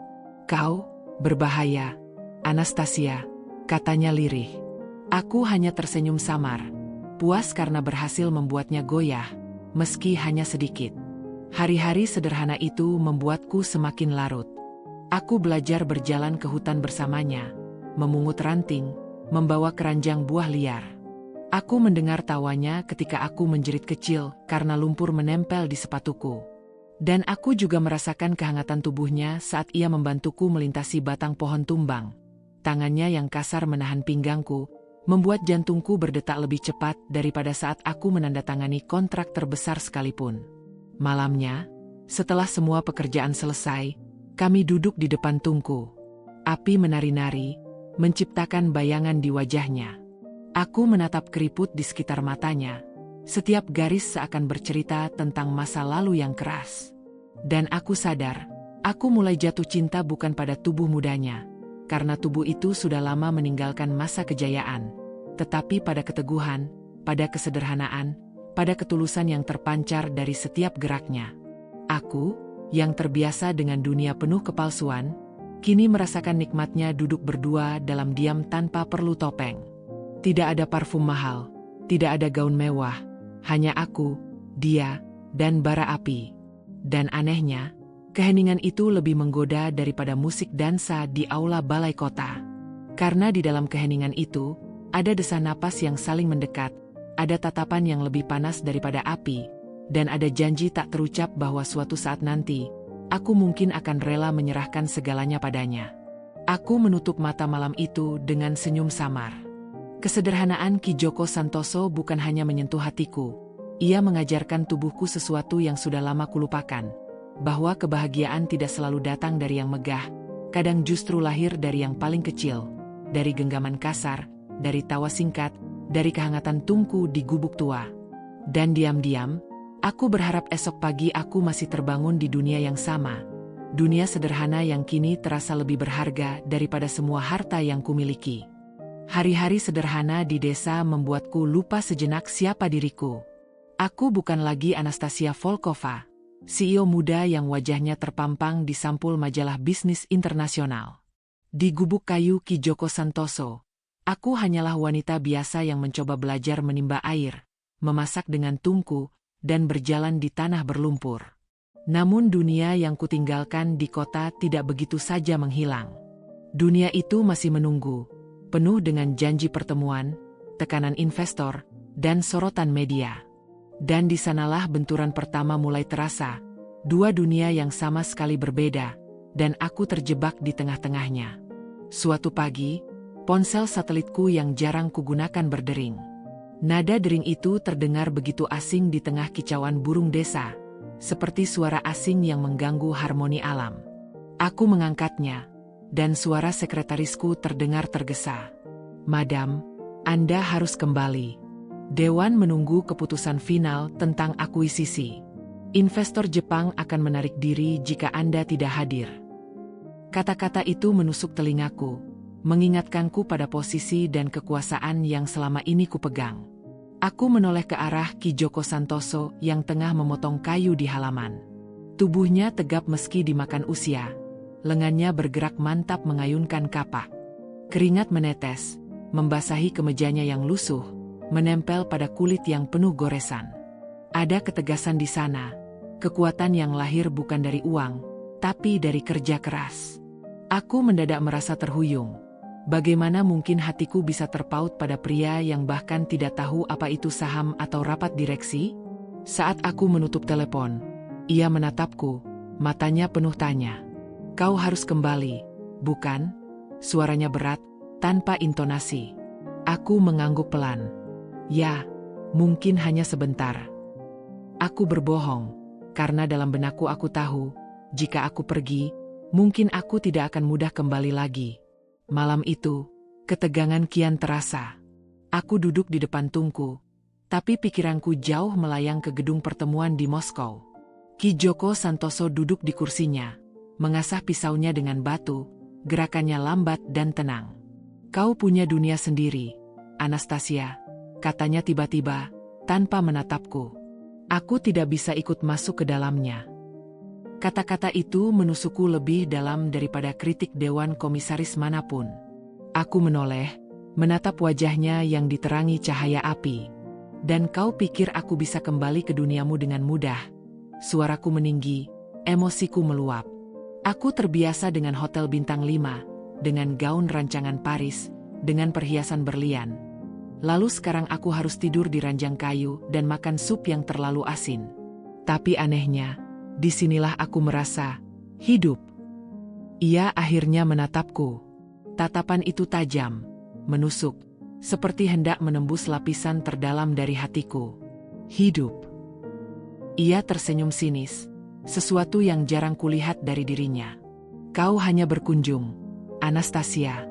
Kau, berbahaya, Anastasia, katanya lirih. Aku hanya tersenyum samar, puas karena berhasil membuatnya goyah, meski hanya sedikit. Hari-hari sederhana itu membuatku semakin larut. Aku belajar berjalan ke hutan bersamanya, memungut ranting, membawa keranjang buah liar. Aku mendengar tawanya ketika aku menjerit kecil karena lumpur menempel di sepatuku. Dan aku juga merasakan kehangatan tubuhnya saat ia membantuku melintasi batang pohon tumbang. Tangannya yang kasar menahan pinggangku, membuat jantungku berdetak lebih cepat daripada saat aku menandatangani kontrak terbesar sekalipun. Malamnya, setelah semua pekerjaan selesai, kami duduk di depan tungku. Api menari-nari, menciptakan bayangan di wajahnya. Aku menatap keriput di sekitar matanya. Setiap garis seakan bercerita tentang masa lalu yang keras. Dan aku sadar, aku mulai jatuh cinta bukan pada tubuh mudanya, karena tubuh itu sudah lama meninggalkan masa kejayaan, tetapi pada keteguhan, pada kesederhanaan, pada ketulusan yang terpancar dari setiap geraknya. Aku, yang terbiasa dengan dunia penuh kepalsuan, kini merasakan nikmatnya duduk berdua dalam diam tanpa perlu topeng. Tidak ada parfum mahal, tidak ada gaun mewah, hanya aku, dia, dan bara api. Dan anehnya, keheningan itu lebih menggoda daripada musik dansa di aula balai kota. Karena di dalam keheningan itu, ada desah napas yang saling mendekat, ada tatapan yang lebih panas daripada api, dan ada janji tak terucap bahwa suatu saat nanti, aku mungkin akan rela menyerahkan segalanya padanya. Aku menutup mata malam itu dengan senyum samar. Kesederhanaan Ki Joko Santoso bukan hanya menyentuh hatiku, ia mengajarkan tubuhku sesuatu yang sudah lama kulupakan, bahwa kebahagiaan tidak selalu datang dari yang megah, kadang justru lahir dari yang paling kecil, dari genggaman kasar, dari tawa singkat, dari kehangatan tungku di gubuk tua. Dan diam-diam, aku berharap esok pagi aku masih terbangun di dunia yang sama, dunia sederhana yang kini terasa lebih berharga daripada semua harta yang kumiliki. Hari-hari sederhana di desa membuatku lupa sejenak siapa diriku. Aku bukan lagi Anastasia Volkova, CEO muda yang wajahnya terpampang di sampul majalah bisnis internasional. Di gubuk kayu Ki Joko Santoso, aku hanyalah wanita biasa yang mencoba belajar menimba air, memasak dengan tungku, dan berjalan di tanah berlumpur. Namun dunia yang kutinggalkan di kota tidak begitu saja menghilang. Dunia itu masih menunggu, penuh dengan janji pertemuan, tekanan investor, dan sorotan media. Dan di sanalah benturan pertama mulai terasa, dua dunia yang sama sekali berbeda, dan aku terjebak di tengah-tengahnya. Suatu pagi, ponsel satelitku yang jarang kugunakan berdering. Nada dering itu terdengar begitu asing di tengah kicauan burung desa, seperti suara asing yang mengganggu harmoni alam. Aku mengangkatnya, dan suara sekretarisku terdengar tergesa. "Madam, Anda harus kembali. Dewan menunggu keputusan final tentang akuisisi. Investor Jepang akan menarik diri jika Anda tidak hadir." Kata-kata itu menusuk telingaku, mengingatkanku pada posisi dan kekuasaan yang selama ini kupegang. Aku menoleh ke arah Ki Joko Santoso yang tengah memotong kayu di halaman. Tubuhnya tegap meski dimakan usia. Lengannya bergerak mantap mengayunkan kapak. Keringat menetes, membasahi kemejanya yang lusuh, menempel pada kulit yang penuh goresan. Ada ketegasan di sana, kekuatan yang lahir bukan dari uang, tapi dari kerja keras. Aku mendadak merasa terhuyung. Bagaimana mungkin hatiku bisa terpaut pada pria yang bahkan tidak tahu apa itu saham atau rapat direksi? Saat aku menutup telepon, ia menatapku, matanya penuh tanya. "Kau harus kembali, bukan?" Suaranya berat, tanpa intonasi. Aku mengangguk pelan. "Ya, mungkin hanya sebentar." Aku berbohong, karena dalam benakku aku tahu, jika aku pergi, mungkin aku tidak akan mudah kembali lagi. Malam itu, ketegangan kian terasa. Aku duduk di depan tungku, tapi pikiranku jauh melayang ke gedung pertemuan di Moskow. Ki Joko Santoso duduk di kursinya, mengasah pisaunya dengan batu, gerakannya lambat dan tenang. "Kau punya dunia sendiri, Anastasia," katanya tiba-tiba, tanpa menatapku. Aku tidak bisa ikut masuk ke dalamnya. Kata-kata itu menusukku lebih dalam daripada kritik dewan komisaris manapun. Aku menoleh, menatap wajahnya yang diterangi cahaya api. "Dan kau pikir aku bisa kembali ke duniamu dengan mudah?" Suaraku meninggi, emosiku meluap. Aku terbiasa dengan hotel bintang 5, dengan gaun rancangan Paris, dengan perhiasan berlian. Lalu sekarang aku harus tidur di ranjang kayu dan makan sup yang terlalu asin. Tapi anehnya, disinilah aku merasa hidup. Ia akhirnya menatapku. Tatapan itu tajam, menusuk, seperti hendak menembus lapisan terdalam dari hatiku. "Hidup." Ia tersenyum sinis, sesuatu yang jarang kulihat dari dirinya. "Kau hanya berkunjung, Anastasia.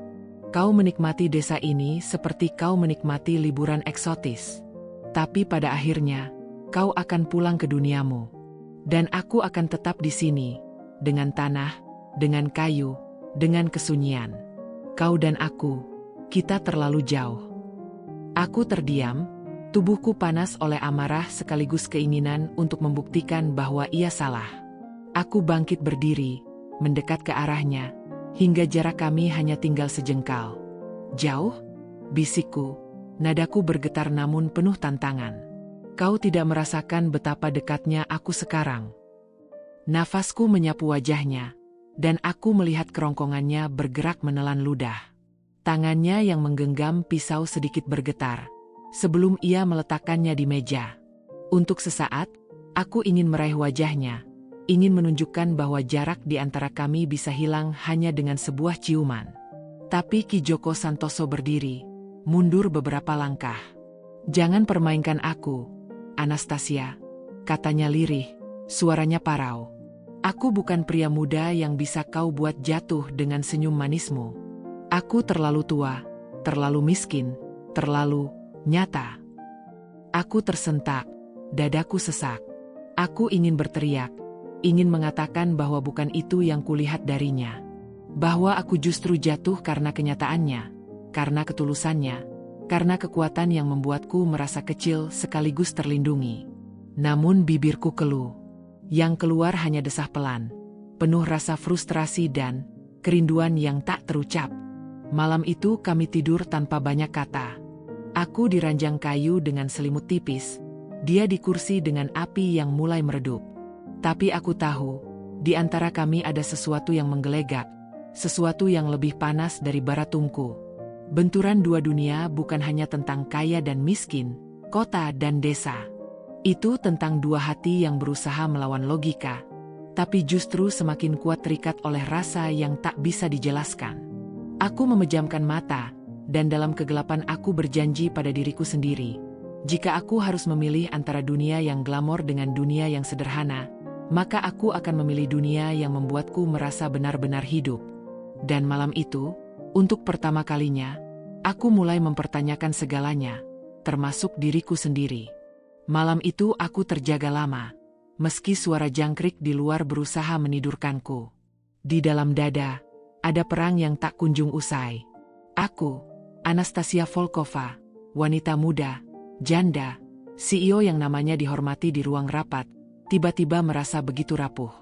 Kau menikmati desa ini seperti kau menikmati liburan eksotis. Tapi pada akhirnya, kau akan pulang ke duniamu. Dan aku akan tetap di sini, dengan tanah, dengan kayu, dengan kesunyian. Kau dan aku, kita terlalu jauh." Aku terdiam, tubuhku panas oleh amarah sekaligus keinginan untuk membuktikan bahwa ia salah. Aku bangkit berdiri, mendekat ke arahnya, hingga jarak kami hanya tinggal sejengkal. "Jauh?" bisikku, nadaku bergetar namun penuh tantangan. "Kau tidak merasakan betapa dekatnya aku sekarang." Nafasku menyapu wajahnya, dan aku melihat kerongkongannya bergerak menelan ludah. Tangannya yang menggenggam pisau sedikit bergetar, sebelum ia meletakkannya di meja. Untuk sesaat, aku ingin meraih wajahnya, ingin menunjukkan bahwa jarak di antara kami bisa hilang hanya dengan sebuah ciuman. Tapi Ki Joko Santoso berdiri, mundur beberapa langkah. "Jangan permainkan aku, Anastasia," katanya lirih, suaranya parau. "Aku bukan pria muda yang bisa kau buat jatuh dengan senyum manismu. Aku terlalu tua, terlalu miskin, terlalu nyata." Aku tersentak, dadaku sesak. Aku ingin berteriak, ingin mengatakan bahwa bukan itu yang kulihat darinya. Bahwa aku justru jatuh karena kenyataannya, karena ketulusannya, karena kekuatan yang membuatku merasa kecil sekaligus terlindungi. Namun bibirku keluh. Yang keluar hanya desah pelan, penuh rasa frustrasi dan kerinduan yang tak terucap. Malam itu kami tidur tanpa banyak kata. Aku di ranjang kayu dengan selimut tipis, dia di kursi dengan api yang mulai meredup. Tapi aku tahu, di antara kami ada sesuatu yang menggelegak, sesuatu yang lebih panas dari bara tungku. Benturan dua dunia bukan hanya tentang kaya dan miskin, kota dan desa. Itu tentang dua hati yang berusaha melawan logika, tapi justru semakin kuat terikat oleh rasa yang tak bisa dijelaskan. Aku memejamkan mata, dan dalam kegelapan aku berjanji pada diriku sendiri. Jika aku harus memilih antara dunia yang glamor dengan dunia yang sederhana, maka aku akan memilih dunia yang membuatku merasa benar-benar hidup. Dan malam itu, untuk pertama kalinya, aku mulai mempertanyakan segalanya, termasuk diriku sendiri. Malam itu aku terjaga lama, meski suara jangkrik di luar berusaha menidurkanku. Di dalam dada, ada perang yang tak kunjung usai. Aku, Anastasia Volkova, wanita muda, janda, CEO yang namanya dihormati di ruang rapat, tiba-tiba merasa begitu rapuh.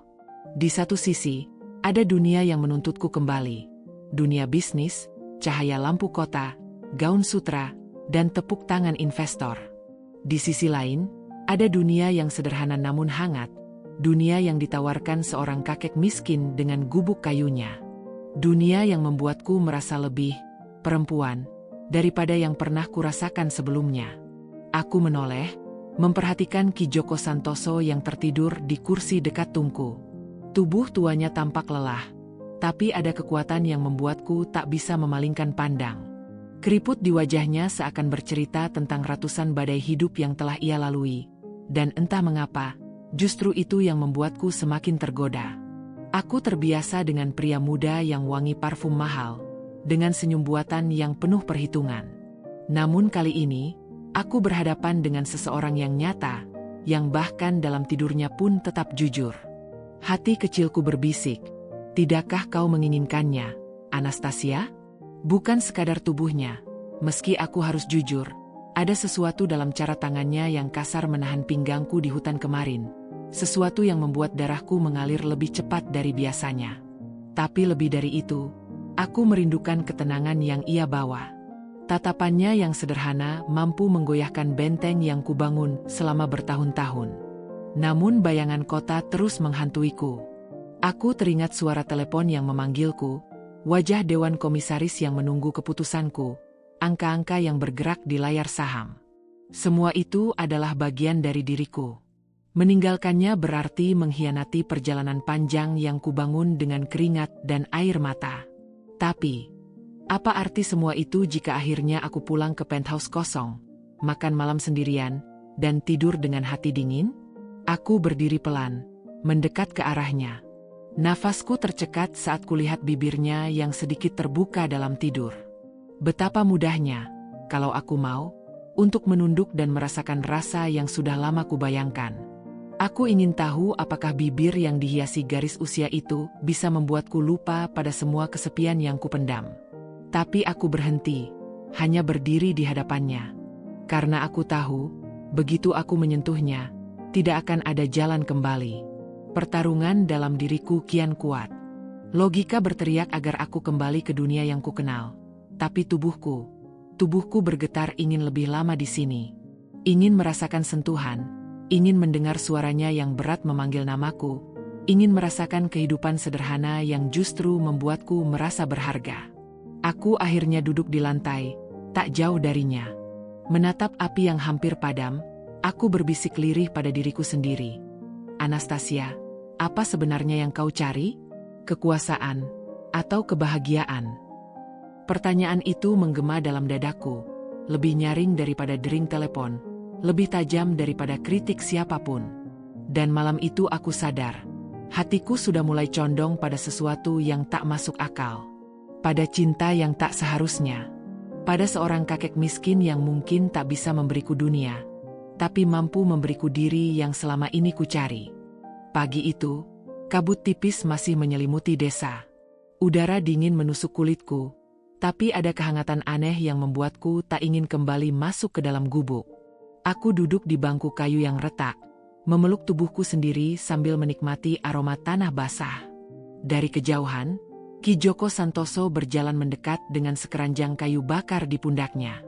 Di satu sisi, ada dunia yang menuntutku kembali. Dunia bisnis, cahaya lampu kota, gaun sutra, dan tepuk tangan investor. Di sisi lain, ada dunia yang sederhana namun hangat, dunia yang ditawarkan seorang kakek miskin dengan gubuk kayunya. Dunia yang membuatku merasa lebih perempuan daripada yang pernah kurasakan sebelumnya. Aku menoleh, memperhatikan Ki Joko Santoso yang tertidur di kursi dekat tungku. Tubuh tuanya tampak lelah, tapi ada kekuatan yang membuatku tak bisa memalingkan pandang. Keriput di wajahnya seakan bercerita tentang ratusan badai hidup yang telah ia lalui. Dan entah mengapa, justru itu yang membuatku semakin tergoda. Aku terbiasa dengan pria muda yang wangi parfum mahal, dengan senyum buatan yang penuh perhitungan. Namun kali ini, aku berhadapan dengan seseorang yang nyata, yang bahkan dalam tidurnya pun tetap jujur. Hati kecilku berbisik, "Tidakkah kau menginginkannya, Anastasia?" Bukan sekadar tubuhnya, meski aku harus jujur, ada sesuatu dalam cara tangannya yang kasar menahan pinggangku di hutan kemarin. Sesuatu yang membuat darahku mengalir lebih cepat dari biasanya. Tapi lebih dari itu, aku merindukan ketenangan yang ia bawa. Tatapannya yang sederhana mampu menggoyahkan benteng yang kubangun selama bertahun-tahun. Namun bayangan kota terus menghantuiku. Aku teringat suara telepon yang memanggilku, wajah dewan komisaris yang menunggu keputusanku, angka-angka yang bergerak di layar saham. Semua itu adalah bagian dari diriku. Meninggalkannya berarti mengkhianati perjalanan panjang yang kubangun dengan keringat dan air mata. Tapi, apa arti semua itu jika akhirnya aku pulang ke penthouse kosong, makan malam sendirian, dan tidur dengan hati dingin? Aku berdiri pelan, mendekat ke arahnya. Nafasku tercekat saat kulihat bibirnya yang sedikit terbuka dalam tidur. Betapa mudahnya, kalau aku mau, untuk menunduk dan merasakan rasa yang sudah lama kubayangkan. Aku ingin tahu apakah bibir yang dihiasi garis usia itu bisa membuatku lupa pada semua kesepian yang kupendam. Tapi aku berhenti, hanya berdiri di hadapannya. Karena aku tahu, begitu aku menyentuhnya, tidak akan ada jalan kembali. Pertarungan dalam diriku kian kuat. Logika berteriak agar aku kembali ke dunia yang kukenal. Tapi tubuhku bergetar ingin lebih lama di sini. Ingin merasakan sentuhan, ingin mendengar suaranya yang berat memanggil namaku, ingin merasakan kehidupan sederhana yang justru membuatku merasa berharga. Aku akhirnya duduk di lantai, tak jauh darinya. Menatap api yang hampir padam, aku berbisik lirih pada diriku sendiri. Anastasia, apa sebenarnya yang kau cari? Kekuasaan atau kebahagiaan? Pertanyaan itu menggema dalam dadaku, lebih nyaring daripada dering telepon, lebih tajam daripada kritik siapapun. Dan malam itu aku sadar, hatiku sudah mulai condong pada sesuatu yang tak masuk akal. Pada cinta yang tak seharusnya. Pada seorang kakek miskin yang mungkin tak bisa memberiku dunia, tapi mampu memberiku diri yang selama ini ku cari. Pagi itu, Kabut tipis masih menyelimuti desa. Udara dingin menusuk kulitku, tapi ada kehangatan aneh yang membuatku tak ingin kembali masuk ke dalam gubuk. Aku duduk di bangku kayu yang retak, memeluk tubuhku sendiri sambil menikmati aroma tanah basah. Dari kejauhan, Ki Joko Santoso berjalan mendekat dengan sekeranjang kayu bakar di pundaknya.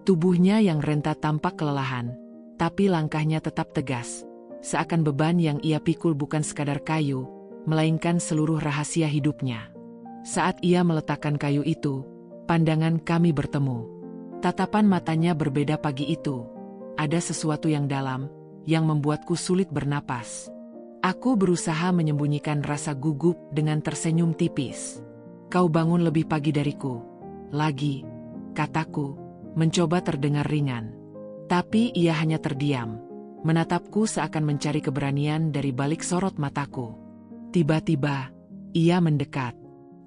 Tubuhnya yang renta tampak kelelahan, tapi langkahnya tetap tegas. Seakan beban yang ia pikul bukan sekadar kayu, melainkan seluruh rahasia hidupnya. Saat ia meletakkan kayu itu, pandangan kami bertemu. Tatapan matanya berbeda pagi itu. Ada sesuatu yang dalam, yang membuatku sulit bernapas. Aku berusaha menyembunyikan rasa gugup dengan tersenyum tipis. Kau bangun lebih pagi dariku. Lagi, kataku, mencoba terdengar ringan. Tapi ia hanya terdiam, menatapku seakan mencari keberanian dari balik sorot mataku. Tiba-tiba, ia mendekat.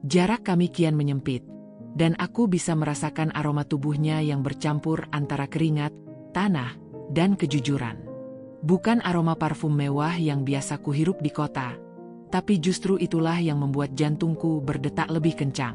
Jarak kami kian menyempit, dan aku bisa merasakan aroma tubuhnya yang bercampur antara keringat, tanah, dan kejujuran. Bukan aroma parfum mewah yang biasa kuhirup di kota, tapi justru itulah yang membuat jantungku berdetak lebih kencang.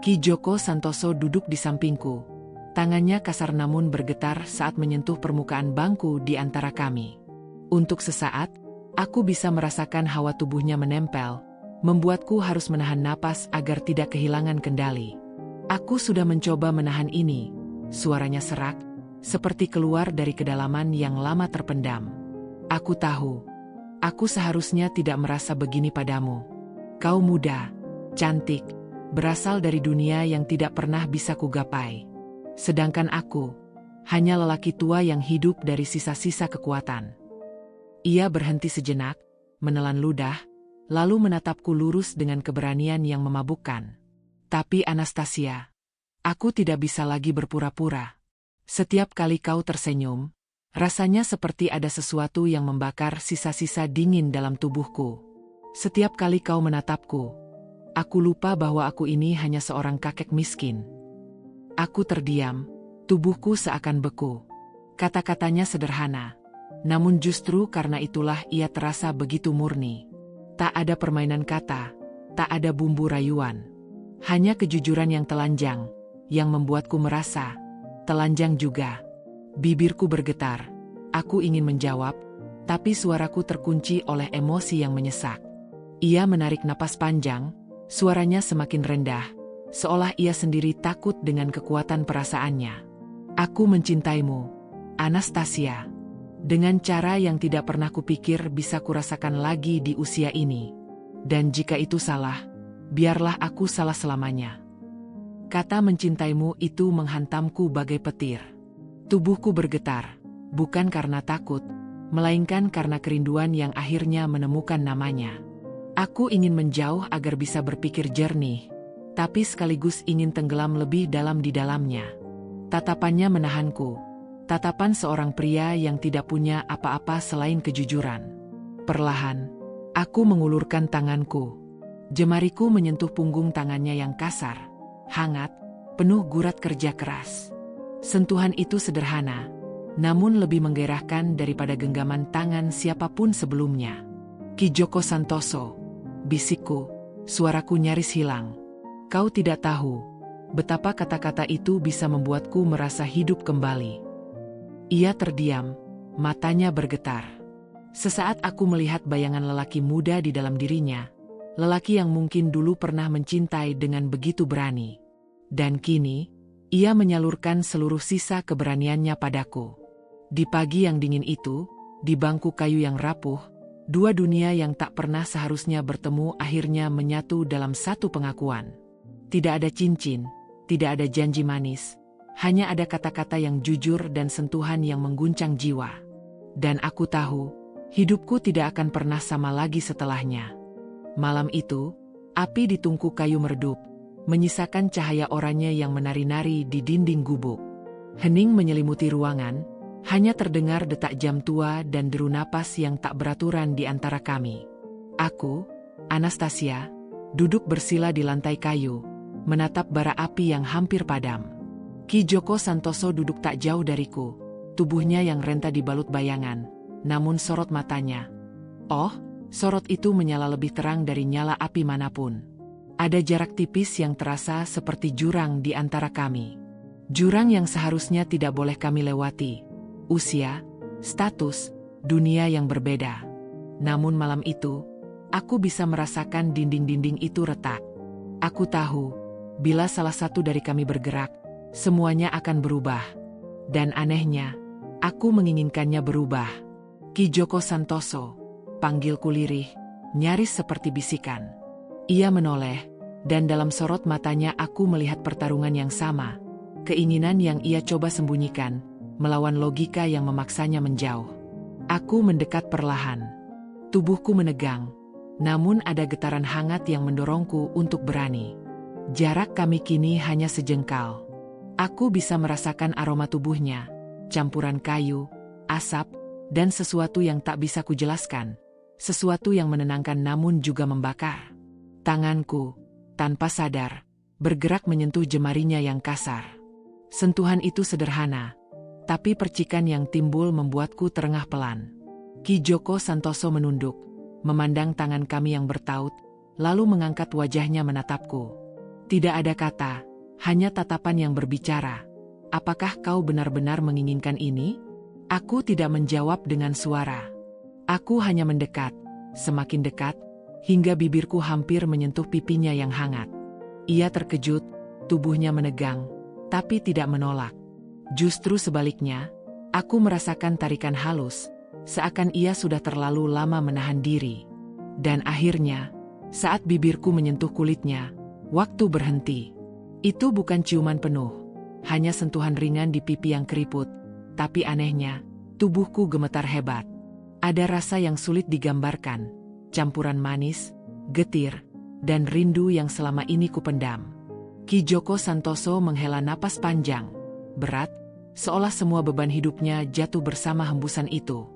Ki Joko Santoso duduk di sampingku. Tangannya kasar namun bergetar saat menyentuh permukaan bangku di antara kami. Untuk sesaat, aku bisa merasakan hawa tubuhnya menempel, membuatku harus menahan napas agar tidak kehilangan kendali. Aku sudah mencoba menahan ini. Suaranya serak, seperti keluar dari kedalaman yang lama terpendam. Aku tahu, aku seharusnya tidak merasa begini padamu. Kau muda, cantik, berasal dari dunia yang tidak pernah bisa kugapai. Sedangkan aku, hanya lelaki tua yang hidup dari sisa-sisa kekuatan. Ia berhenti sejenak, menelan ludah, lalu menatapku lurus dengan keberanian yang memabukkan. Tapi Anastasia, aku tidak bisa lagi berpura-pura. Setiap kali kau tersenyum, rasanya seperti ada sesuatu yang membakar sisa-sisa dingin dalam tubuhku. Setiap kali kau menatapku, aku lupa bahwa aku ini hanya seorang kakek miskin. Aku terdiam, tubuhku seakan beku. Kata-katanya sederhana, namun justru karena itulah ia terasa begitu murni. Tak ada permainan kata, tak ada bumbu rayuan. Hanya kejujuran yang telanjang, yang membuatku merasa telanjang juga. Bibirku bergetar. Aku ingin menjawab, tapi suaraku terkunci oleh emosi yang menyesak. Ia menarik napas panjang, suaranya semakin rendah, seolah ia sendiri takut dengan kekuatan perasaannya. Aku mencintaimu, Anastasia, dengan cara yang tidak pernah kupikir bisa kurasakan lagi di usia ini. Dan jika itu salah, biarlah aku salah selamanya. Kata mencintaimu itu menghantamku bagai petir. Tubuhku bergetar, bukan karena takut, melainkan karena kerinduan yang akhirnya menemukan namanya. Aku ingin menjauh agar bisa berpikir jernih, tapi sekaligus ingin tenggelam lebih dalam di dalamnya. Tatapannya menahanku, tatapan seorang pria yang tidak punya apa-apa selain kejujuran. Perlahan, aku mengulurkan tanganku. Jemariku menyentuh punggung tangannya yang kasar, hangat, penuh gurat kerja keras. Sentuhan itu sederhana, namun lebih menggairahkan daripada genggaman tangan siapapun sebelumnya. Ki Joko Santoso, bisikku, suaraku nyaris hilang. Kau tidak tahu betapa kata-kata itu bisa membuatku merasa hidup kembali. Ia terdiam, matanya bergetar. Sesaat aku melihat bayangan lelaki muda di dalam dirinya, lelaki yang mungkin dulu pernah mencintai dengan begitu berani. Dan kini, ia menyalurkan seluruh sisa keberaniannya padaku. Di pagi yang dingin itu, di bangku kayu yang rapuh, dua dunia yang tak pernah seharusnya bertemu akhirnya menyatu dalam satu pengakuan. Tidak ada cincin, tidak ada janji manis, hanya ada kata-kata yang jujur dan sentuhan yang mengguncang jiwa. Dan aku tahu, hidupku tidak akan pernah sama lagi setelahnya. Malam itu, api di tungku kayu meredup, menyisakan cahaya oranye yang menari-nari di dinding gubuk. Hening menyelimuti ruangan, hanya terdengar detak jam tua dan deru napas yang tak beraturan di antara kami. Aku, Anastasia, duduk bersila di lantai kayu, menatap bara api yang hampir padam. Ki Joko Santoso duduk tak jauh dariku, tubuhnya yang renta dibalut bayangan, namun sorot matanya, oh, Sorot itu menyala lebih terang dari nyala api manapun. Ada jarak tipis yang terasa seperti jurang di antara kami. Jurang yang seharusnya tidak boleh kami lewati. Usia, status, dunia yang berbeda. Namun malam itu, aku bisa merasakan dinding-dinding itu retak. Aku tahu, bila salah satu dari kami bergerak, semuanya akan berubah. Dan anehnya, aku menginginkannya berubah. Ki Joko Santoso, panggilku lirih, nyaris seperti bisikan. Ia menoleh, dan dalam sorot matanya aku melihat pertarungan yang sama. Keinginan yang ia coba sembunyikan, melawan logika yang memaksanya menjauh. Aku mendekat perlahan. Tubuhku menegang, namun ada getaran hangat yang mendorongku untuk berani. Jarak kami kini hanya sejengkal. Aku bisa merasakan aroma tubuhnya, campuran kayu, asap, dan sesuatu yang tak bisa kujelaskan. Sesuatu yang menenangkan namun juga membakar. Tanganku, tanpa sadar, bergerak menyentuh jemarinya yang kasar. Sentuhan itu sederhana, tapi percikan yang timbul membuatku terengah pelan. Ki Joko Santoso menunduk, memandang tangan kami yang bertaut, lalu mengangkat wajahnya menatapku. Tidak ada kata, hanya tatapan yang berbicara. Apakah kau benar-benar menginginkan ini? Aku tidak menjawab dengan suara. Aku hanya mendekat, semakin dekat, hingga bibirku hampir menyentuh pipinya yang hangat. Ia terkejut, tubuhnya menegang, tapi tidak menolak. Justru sebaliknya, aku merasakan tarikan halus, seakan ia sudah terlalu lama menahan diri. Dan akhirnya, saat bibirku menyentuh kulitnya, waktu berhenti. Itu bukan ciuman penuh, hanya sentuhan ringan di pipi yang keriput, tapi anehnya, tubuhku gemetar hebat. Ada rasa yang sulit digambarkan, campuran manis, getir, dan rindu yang selama ini kupendam. Ki Joko Santoso menghela napas panjang, berat, seolah semua beban hidupnya jatuh bersama hembusan itu.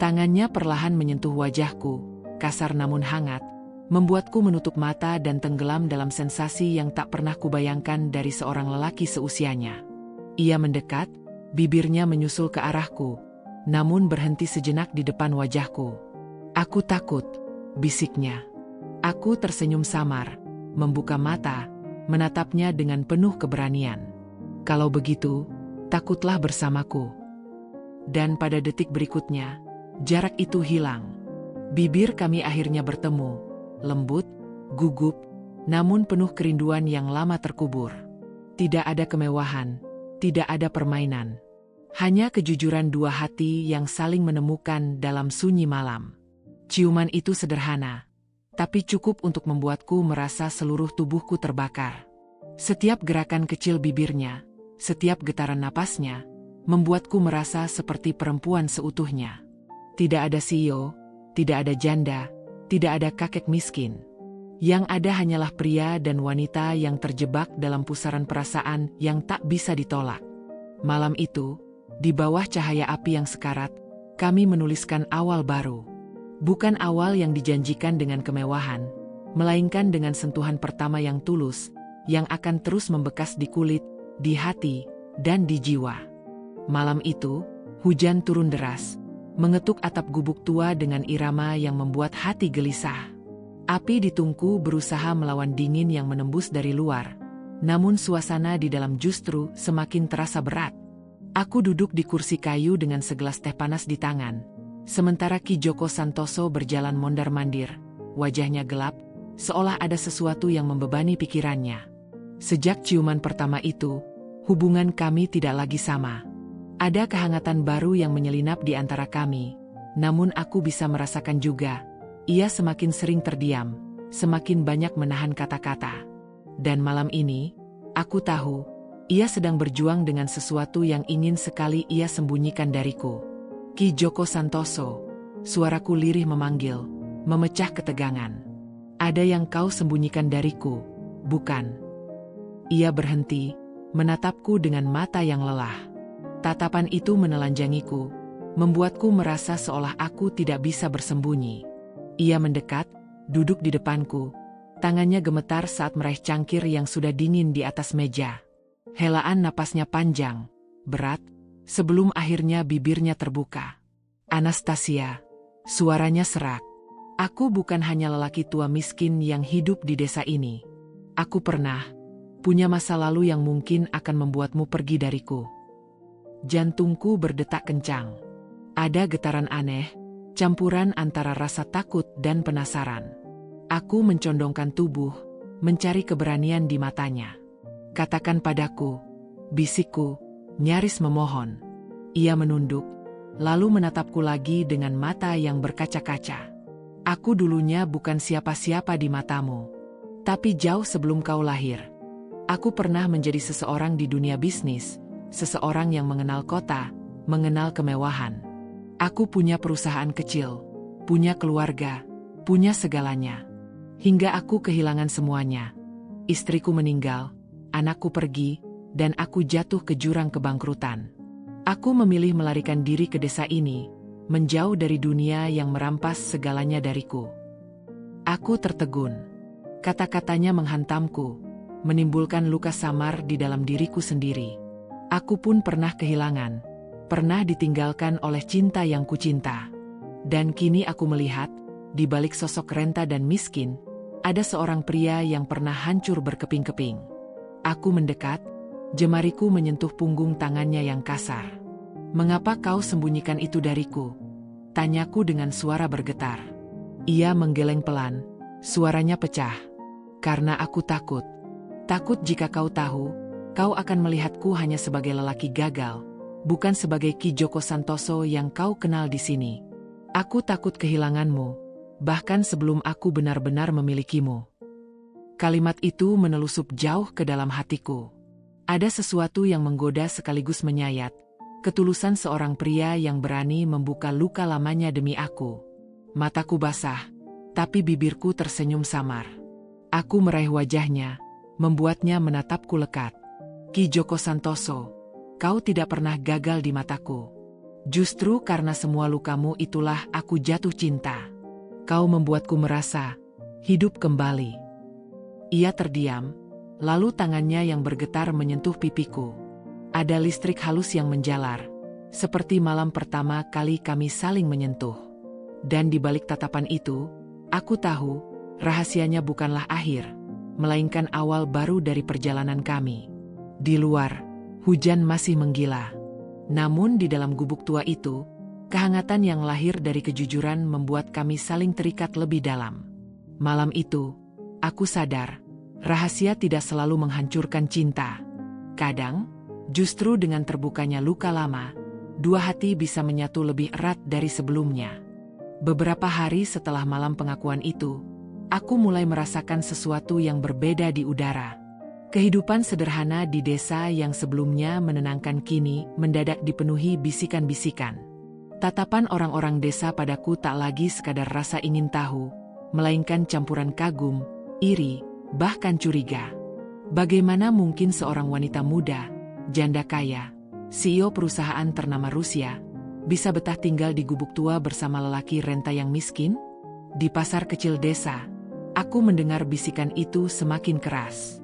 Tangannya perlahan menyentuh wajahku, kasar namun hangat, membuatku menutup mata dan tenggelam dalam sensasi yang tak pernah kubayangkan dari seorang lelaki seusianya. Ia mendekat, bibirnya menyusul ke arahku, namun berhenti sejenak di depan wajahku. Aku takut, bisiknya. Aku tersenyum samar, membuka mata, menatapnya dengan penuh keberanian. Kalau begitu, takutlah bersamaku. Dan pada detik berikutnya, jarak itu hilang. Bibir kami akhirnya bertemu, lembut, gugup, namun penuh kerinduan yang lama terkubur. Tidak ada kemewahan, tidak ada permainan. Hanya kejujuran dua hati yang saling menemukan dalam sunyi malam. Ciuman itu sederhana, tapi cukup untuk membuatku merasa seluruh tubuhku terbakar. Setiap gerakan kecil bibirnya, setiap getaran napasnya, membuatku merasa seperti perempuan seutuhnya. Tidak ada CEO, tidak ada janda, tidak ada kakek miskin. Yang ada hanyalah pria dan wanita yang terjebak dalam pusaran perasaan yang tak bisa ditolak. Malam itu, di bawah cahaya api yang sekarat, kami menuliskan awal baru. Bukan awal yang dijanjikan dengan kemewahan, melainkan dengan sentuhan pertama yang tulus, yang akan terus membekas di kulit, di hati, dan di jiwa. Malam itu, hujan turun deras, mengetuk atap gubuk tua dengan irama yang membuat hati gelisah. Api di tungku berusaha melawan dingin yang menembus dari luar, namun suasana di dalam justru semakin terasa berat. Aku duduk di kursi kayu dengan segelas teh panas di tangan, sementara Ki Joko Santoso berjalan mondar-mandir, wajahnya gelap, seolah ada sesuatu yang membebani pikirannya. Sejak ciuman pertama itu, hubungan kami tidak lagi sama. Ada kehangatan baru yang menyelinap di antara kami, namun aku bisa merasakan juga, ia semakin sering terdiam, semakin banyak menahan kata-kata. Dan malam ini, aku tahu, ia sedang berjuang dengan sesuatu yang ingin sekali ia sembunyikan dariku. Ki Joko Santoso, suaraku lirih memanggil, memecah ketegangan. Ada yang kau sembunyikan dariku, bukan? Ia berhenti, menatapku dengan mata yang lelah. Tatapan itu menelanjangiku, membuatku merasa seolah aku tidak bisa bersembunyi. Ia mendekat, duduk di depanku, tangannya gemetar saat meraih cangkir yang sudah dingin di atas meja. Helaan napasnya panjang, berat, sebelum akhirnya bibirnya terbuka. Anastasia, suaranya serak. Aku bukan hanya lelaki tua miskin yang hidup di desa ini. Aku pernah punya masa lalu yang mungkin akan membuatmu pergi dariku. Jantungku berdetak kencang. Ada getaran aneh, campuran antara rasa takut dan penasaran. Aku mencondongkan tubuh, mencari keberanian di matanya. Katakan padaku, bisikku, nyaris memohon. Ia menunduk, lalu menatapku lagi dengan mata yang berkaca-kaca. Aku dulunya bukan siapa-siapa di matamu. Tapi jauh sebelum kau lahir, aku pernah menjadi seseorang di dunia bisnis, seseorang yang mengenal kota, mengenal kemewahan. Aku punya perusahaan kecil, punya keluarga, punya segalanya. Hingga aku kehilangan semuanya. Istriku meninggal, anakku pergi, dan aku jatuh ke jurang kebangkrutan. Aku memilih melarikan diri ke desa ini, menjauh dari dunia yang merampas segalanya dariku. Aku tertegun. Kata-katanya menghantamku, menimbulkan luka samar di dalam diriku sendiri. Aku pun pernah kehilangan, pernah ditinggalkan oleh cinta yang kucinta. Dan kini aku melihat, di balik sosok renta dan miskin, ada seorang pria yang pernah hancur berkeping-keping. Aku mendekat, jemariku menyentuh punggung tangannya yang kasar. "Mengapa kau sembunyikan itu dariku?" tanyaku dengan suara bergetar. Ia menggeleng pelan, suaranya pecah. "Karena aku takut. Takut jika kau tahu, kau akan melihatku hanya sebagai lelaki gagal, bukan sebagai Ki Joko Santoso yang kau kenal di sini. Aku takut kehilanganmu, bahkan sebelum aku benar-benar memilikimu." Kalimat itu menelusup jauh ke dalam hatiku. Ada sesuatu yang menggoda sekaligus menyayat, ketulusan seorang pria yang berani membuka luka lamanya demi aku. Mataku basah, tapi bibirku tersenyum samar. Aku meraih wajahnya, membuatnya menatapku lekat. "Ki Joko Santoso, kau tidak pernah gagal di mataku. Justru karena semua lukamu itulah aku jatuh cinta. Kau membuatku merasa hidup kembali." Ia terdiam, lalu tangannya yang bergetar menyentuh pipiku. Ada listrik halus yang menjalar, seperti malam pertama kali kami saling menyentuh. Dan di balik tatapan itu, aku tahu, rahasianya bukanlah akhir, melainkan awal baru dari perjalanan kami. Di luar, hujan masih menggila. Namun di dalam gubuk tua itu, kehangatan yang lahir dari kejujuran membuat kami saling terikat lebih dalam. Malam itu, aku sadar, rahasia tidak selalu menghancurkan cinta. Kadang, justru dengan terbukanya luka lama, dua hati bisa menyatu lebih erat dari sebelumnya. Beberapa hari setelah malam pengakuan itu, aku mulai merasakan sesuatu yang berbeda di udara. Kehidupan sederhana di desa yang sebelumnya menenangkan kini mendadak dipenuhi bisikan-bisikan. Tatapan orang-orang desa padaku tak lagi sekadar rasa ingin tahu, melainkan campuran kagum, iri, bahkan curiga. Bagaimana mungkin seorang wanita muda, janda kaya, CEO perusahaan ternama Rusia, bisa betah tinggal di gubuk tua bersama lelaki renta yang miskin? Di pasar kecil desa, aku mendengar bisikan itu semakin keras.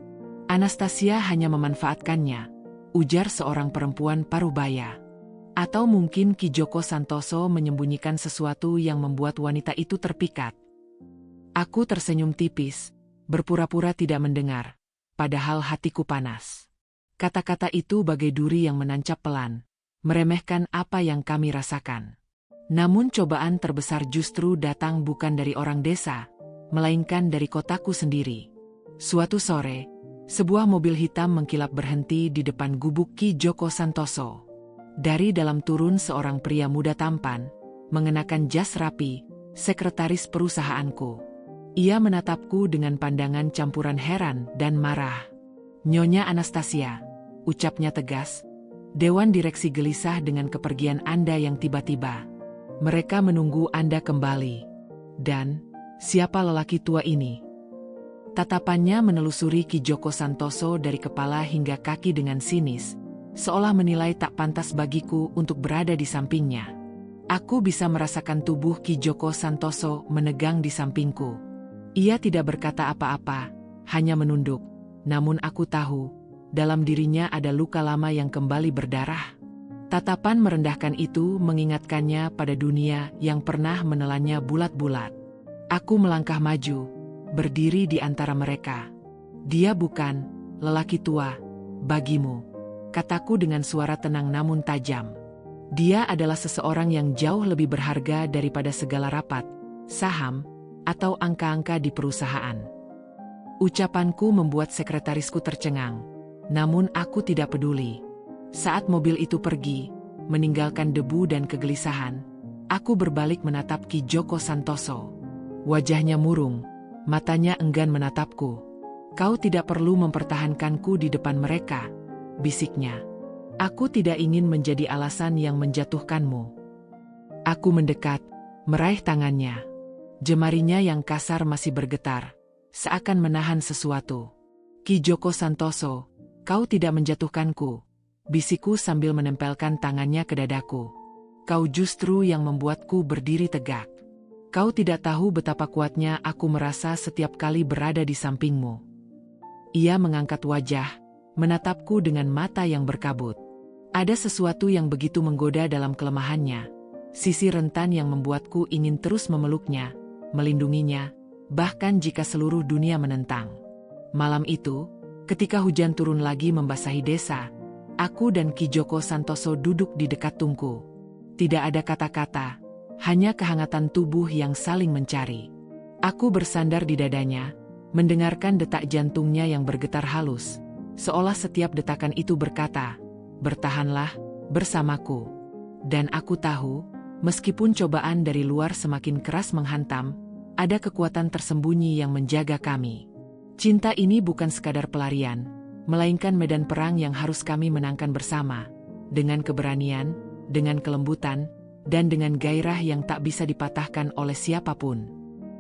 "Anastasia hanya memanfaatkannya," ujar seorang perempuan parubaya. Atau mungkin Ki Joko Santoso menyembunyikan sesuatu yang membuat wanita itu terpikat. Aku tersenyum tipis, berpura-pura tidak mendengar, padahal hatiku panas. Kata-kata itu bagai duri yang menancap pelan, meremehkan apa yang kami rasakan. Namun cobaan terbesar justru datang bukan dari orang desa, melainkan dari kotaku sendiri. Suatu sore, sebuah mobil hitam mengkilap berhenti di depan gubuk Ki Joko Santoso. Dari dalam turun seorang pria muda tampan, mengenakan jas rapi, sekretaris perusahaanku. Ia menatapku dengan pandangan campuran heran dan marah. "Nyonya Anastasia," ucapnya tegas, "Dewan Direksi gelisah dengan kepergian Anda yang tiba-tiba. Mereka menunggu Anda kembali. Dan, siapa lelaki tua ini?" Tatapannya menelusuri Ki Joko Santoso dari kepala hingga kaki dengan sinis, seolah menilai tak pantas bagiku untuk berada di sampingnya. Aku bisa merasakan tubuh Ki Joko Santoso menegang di sampingku. Ia tidak berkata apa-apa, hanya menunduk. Namun aku tahu, dalam dirinya ada luka lama yang kembali berdarah. Tatapan merendahkan itu mengingatkannya pada dunia yang pernah menelannya bulat-bulat. Aku melangkah maju, berdiri di antara mereka. Dia bukan lelaki tua bagimu, kataku dengan suara tenang namun tajam. Dia adalah seseorang yang jauh lebih berharga daripada segala rapat, saham, atau angka-angka di perusahaan. Ucapanku membuat sekretarisku tercengang, namun aku tidak peduli. Saat mobil itu pergi, meninggalkan debu dan kegelisahan, aku berbalik menatap Ki Joko Santoso. Wajahnya murung, matanya enggan menatapku. Kau tidak perlu mempertahankanku di depan mereka, bisiknya. Aku tidak ingin menjadi alasan yang menjatuhkanmu. Aku mendekat, meraih tangannya. Jemarinya yang kasar masih bergetar, seakan menahan sesuatu. Ki Joko Santoso, kau tidak menjatuhkanku, bisikku sambil menempelkan tangannya ke dadaku. Kau justru yang membuatku berdiri tegak. Kau tidak tahu betapa kuatnya aku merasa setiap kali berada di sampingmu. Ia mengangkat wajah, menatapku dengan mata yang berkabut. Ada sesuatu yang begitu menggoda dalam kelemahannya, sisi rentan yang membuatku ingin terus memeluknya, melindunginya, bahkan jika seluruh dunia menentang. Malam itu, ketika hujan turun lagi membasahi desa, aku dan Ki Joko Santoso duduk di dekat tungku. Tidak ada kata-kata, hanya kehangatan tubuh yang saling mencari. Aku bersandar di dadanya, mendengarkan detak jantungnya yang bergetar halus, seolah setiap detakan itu berkata, "Bertahanlah, bersamaku." Dan aku tahu, meskipun cobaan dari luar semakin keras menghantam, ada kekuatan tersembunyi yang menjaga kami. Cinta ini bukan sekadar pelarian, melainkan medan perang yang harus kami menangkan bersama, dengan keberanian, dengan kelembutan, dan dengan gairah yang tak bisa dipatahkan oleh siapapun.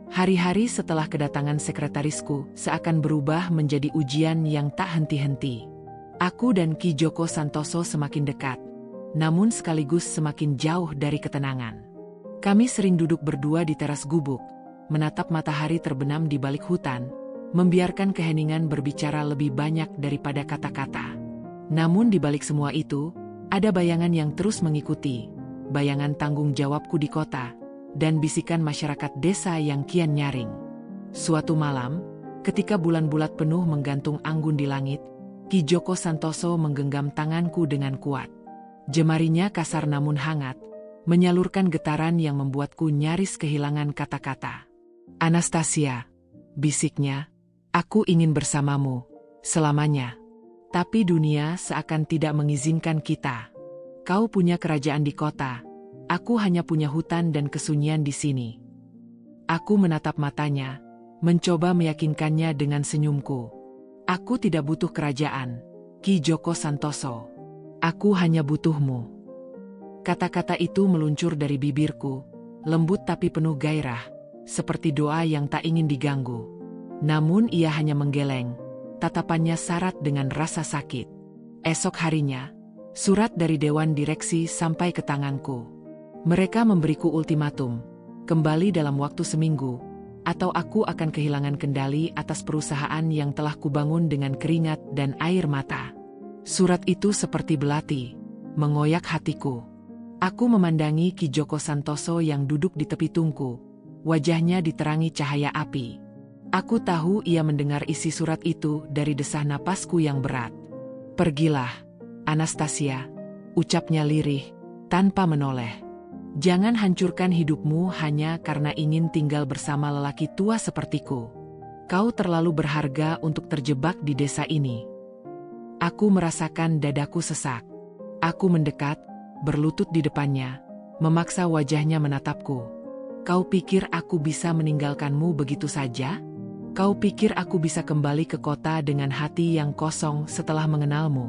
Hari-hari setelah kedatangan sekretarisku seakan berubah menjadi ujian yang tak henti-henti. Aku dan Ki Joko Santoso semakin dekat, namun sekaligus semakin jauh dari ketenangan. Kami sering duduk berdua di teras gubuk, menatap matahari terbenam di balik hutan, membiarkan keheningan berbicara lebih banyak daripada kata-kata. Namun di balik semua itu, ada bayangan yang terus mengikuti, bayangan tanggung jawabku di kota, dan bisikan masyarakat desa yang kian nyaring. Suatu malam, ketika bulan bulat penuh menggantung anggun di langit, Ki Joko Santoso menggenggam tanganku dengan kuat. Jemarinya kasar namun hangat, menyalurkan getaran yang membuatku nyaris kehilangan kata-kata. "Anastasia," bisiknya, "aku ingin bersamamu, selamanya. Tapi dunia seakan tidak mengizinkan kita. Kau punya kerajaan di kota, aku hanya punya hutan dan kesunyian di sini." Aku menatap matanya, mencoba meyakinkannya dengan senyumku. "Aku tidak butuh kerajaan, Ki Joko Santoso. Aku hanya butuhmu." Kata-kata itu meluncur dari bibirku, lembut tapi penuh gairah, seperti doa yang tak ingin diganggu. Namun ia hanya menggeleng, tatapannya syarat dengan rasa sakit. Esok harinya, surat dari Dewan Direksi sampai ke tanganku. Mereka memberiku ultimatum, kembali dalam waktu seminggu, atau aku akan kehilangan kendali atas perusahaan yang telah kubangun dengan keringat dan air mata. Surat itu seperti belati, mengoyak hatiku. Aku memandangi Ki Joko Santoso yang duduk di tepi tungku, wajahnya diterangi cahaya api. Aku tahu ia mendengar isi surat itu dari desah napasku yang berat. "Pergilah, Anastasia," ucapnya lirih, tanpa menoleh. "Jangan hancurkan hidupmu hanya karena ingin tinggal bersama lelaki tua sepertiku. Kau terlalu berharga untuk terjebak di desa ini." Aku merasakan dadaku sesak. Aku mendekat, berlutut di depannya, memaksa wajahnya menatapku. "Kau pikir aku bisa meninggalkanmu begitu saja? Kau pikir aku bisa kembali ke kota dengan hati yang kosong setelah mengenalmu?"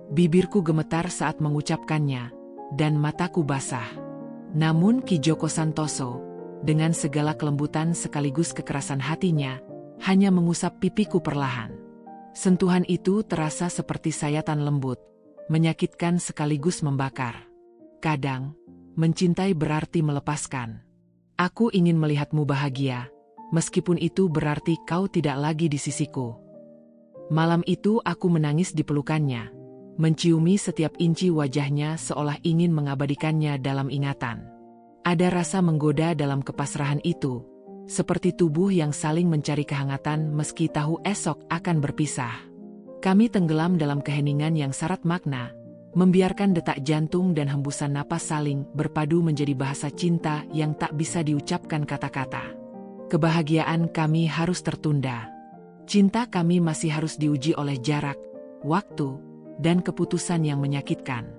Bibirku gemetar saat mengucapkannya, dan mataku basah. Namun Ki Joko Santoso, dengan segala kelembutan sekaligus kekerasan hatinya, hanya mengusap pipiku perlahan. Sentuhan itu terasa seperti sayatan lembut, menyakitkan sekaligus membakar. Kadang, mencintai berarti melepaskan. Aku ingin melihatmu bahagia, meskipun itu berarti kau tidak lagi di sisiku. Malam itu aku menangis di pelukannya, menciumi setiap inci wajahnya seolah ingin mengabadikannya dalam ingatan. Ada rasa menggoda dalam kepasrahan itu, seperti tubuh yang saling mencari kehangatan meski tahu esok akan berpisah. Kami tenggelam dalam keheningan yang syarat makna, membiarkan detak jantung dan hembusan napas saling berpadu menjadi bahasa cinta yang tak bisa diucapkan kata-kata. Kebahagiaan kami harus tertunda. Cinta kami masih harus diuji oleh jarak, waktu, dan keputusan yang menyakitkan.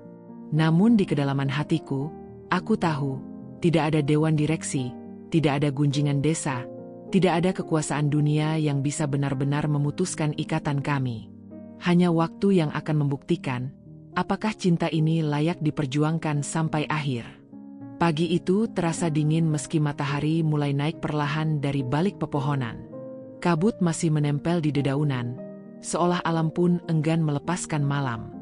Namun di kedalaman hatiku, aku tahu, tidak ada dewan direksi, tidak ada gunjingan desa, tidak ada kekuasaan dunia yang bisa benar-benar memutuskan ikatan kami. Hanya waktu yang akan membuktikan, apakah cinta ini layak diperjuangkan sampai akhir. Pagi itu terasa dingin meski matahari mulai naik perlahan dari balik pepohonan. Kabut masih menempel di dedaunan, seolah alam pun enggan melepaskan malam.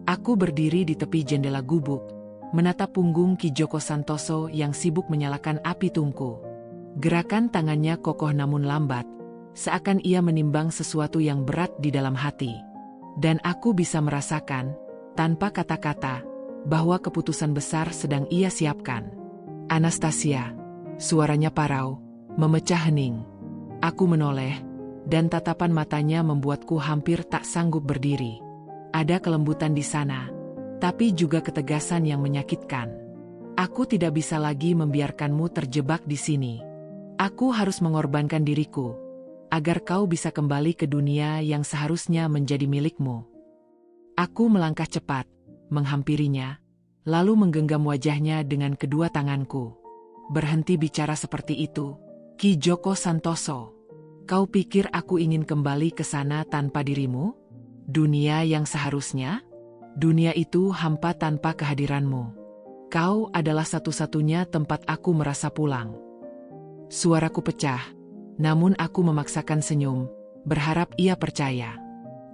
Aku berdiri di tepi jendela gubuk, menatap punggung Ki Joko Santoso yang sibuk menyalakan api tungku. Gerakan tangannya kokoh namun lambat, seakan ia menimbang sesuatu yang berat di dalam hati. Dan aku bisa merasakan, tanpa kata-kata, bahwa keputusan besar sedang ia siapkan. Anastasia, suaranya parau, memecah hening. Aku menoleh, dan tatapan matanya membuatku hampir tak sanggup berdiri. Ada kelembutan di sana, tapi juga ketegasan yang menyakitkan. Aku tidak bisa lagi membiarkanmu terjebak di sini. Aku harus mengorbankan diriku, agar kau bisa kembali ke dunia yang seharusnya menjadi milikmu. Aku melangkah cepat, menghampirinya, lalu menggenggam wajahnya dengan kedua tanganku. Berhenti bicara seperti itu, Ki Joko Santoso. Kau pikir aku ingin kembali ke sana tanpa dirimu? Dunia yang seharusnya? Dunia itu hampa tanpa kehadiranmu. Kau adalah satu-satunya tempat aku merasa pulang. Suaraku pecah, namun aku memaksakan senyum, berharap ia percaya.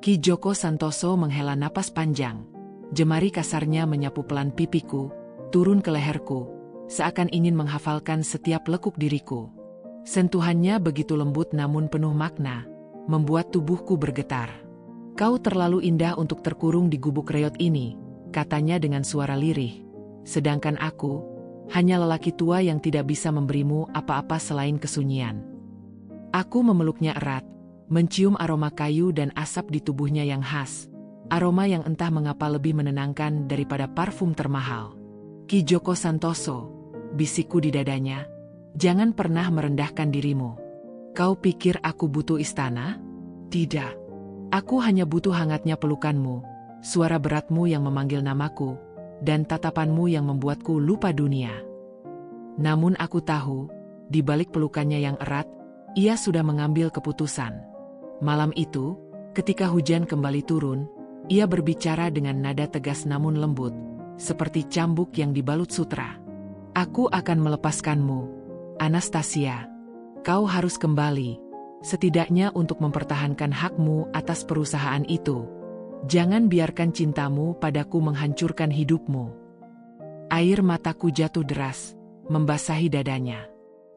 Ki Joko Santoso menghela napas panjang. Jemari kasarnya menyapu pelan pipiku, turun ke leherku, seakan ingin menghafalkan setiap lekuk diriku. Sentuhannya begitu lembut namun penuh makna, membuat tubuhku bergetar. Kau terlalu indah untuk terkurung di gubuk reot ini, katanya dengan suara lirih. Sedangkan aku, hanya lelaki tua yang tidak bisa memberimu apa-apa selain kesunyian. Aku memeluknya erat, mencium aroma kayu dan asap di tubuhnya yang khas. Aroma yang entah mengapa lebih menenangkan daripada parfum termahal. Ki Joko Santoso, bisikku di dadanya, jangan pernah merendahkan dirimu. Kau pikir aku butuh istana? Tidak. Aku hanya butuh hangatnya pelukanmu, suara beratmu yang memanggil namaku, dan tatapanmu yang membuatku lupa dunia. Namun aku tahu, di balik pelukannya yang erat, ia sudah mengambil keputusan. Malam itu, ketika hujan kembali turun, ia berbicara dengan nada tegas namun lembut, seperti cambuk yang dibalut sutra. Aku akan melepaskanmu, Anastasia. Kau harus kembali, setidaknya untuk mempertahankan hakmu atas perusahaan itu. Jangan biarkan cintamu padaku menghancurkan hidupmu. Air mataku jatuh deras, membasahi dadanya.